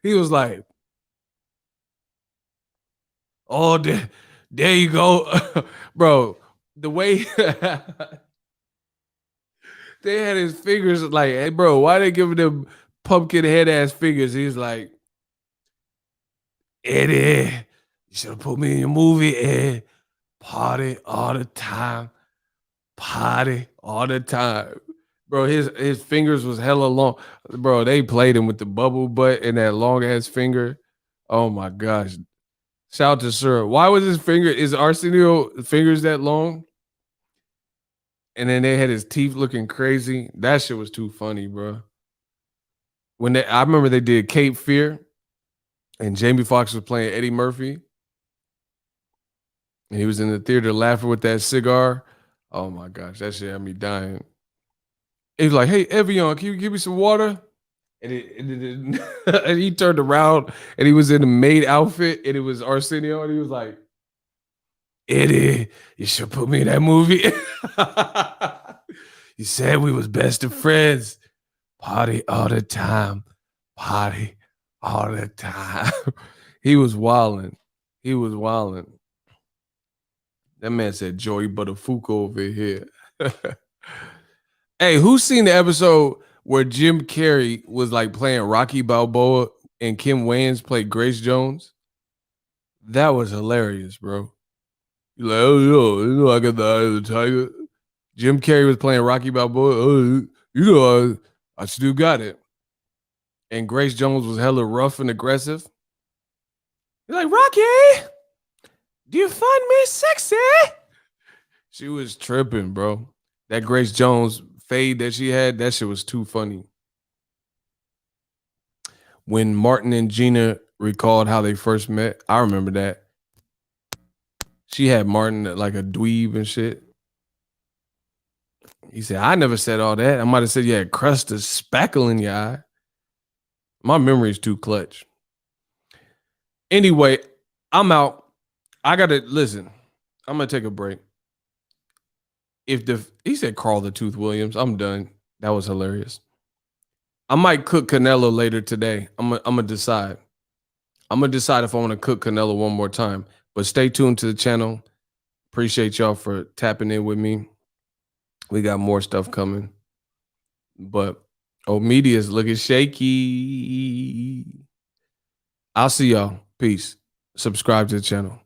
He was like, oh, there you go. Bro, the way they had his fingers like, hey, bro, why they giving them pumpkin head ass fingers? He's like, Eddie, you should have put me in your movie, Eddie. Party all the time. Party all the time. Bro, his fingers was hella long. Bro, they played him with the bubble butt and that long ass finger. Oh my gosh. Shout out to Sir. Why was is Arsenio fingers that long? And then they had his teeth looking crazy. That shit was too funny, bro. I remember they did Cape Fear and Jamie Foxx was playing Eddie Murphy. And he was in the theater laughing with that cigar. Oh my gosh, that shit had me dying. He was like, hey, Evian, can you give me some water? And, and he turned around and he was in a maid outfit and it was Arsenio and he was like, Eddie, you should put me in that movie. You said we was best of friends. Party all the time. Party all the time. He was wilding. He was wilding. That man said Joey Buttafuoco over here. Hey, who's seen the episode where Jim Carrey was like playing Rocky Balboa and Kim Wayans played Grace Jones? That was hilarious, bro. You're like, oh, you know, I got the eye of the tiger. Jim Carrey was playing Rocky Balboa. Oh, you know, I still got it. And Grace Jones was hella rough and aggressive. You're like, Rocky, do you find me sexy? She was tripping, bro. That Grace Jones fade that she had, that shit was too funny. When Martin and Gina recalled how they first met, I remember that. She had Martin like a dweeb and shit. He said, I never said all that. I might have said you had crust of spackle in your eye. My memory's too clutch. Anyway, I'm out. I got to listen. I'm going to take a break. he said Carl the Tooth Williams. I'm done. That was hilarious. I might cook Canelo later today. I'm gonna decide. I'm gonna decide if I want to cook Canelo one more time. But stay tuned to the channel. Appreciate y'all for tapping in with me. We got more stuff coming. But media's looking shaky. I'll see y'all. Peace. Subscribe to the channel.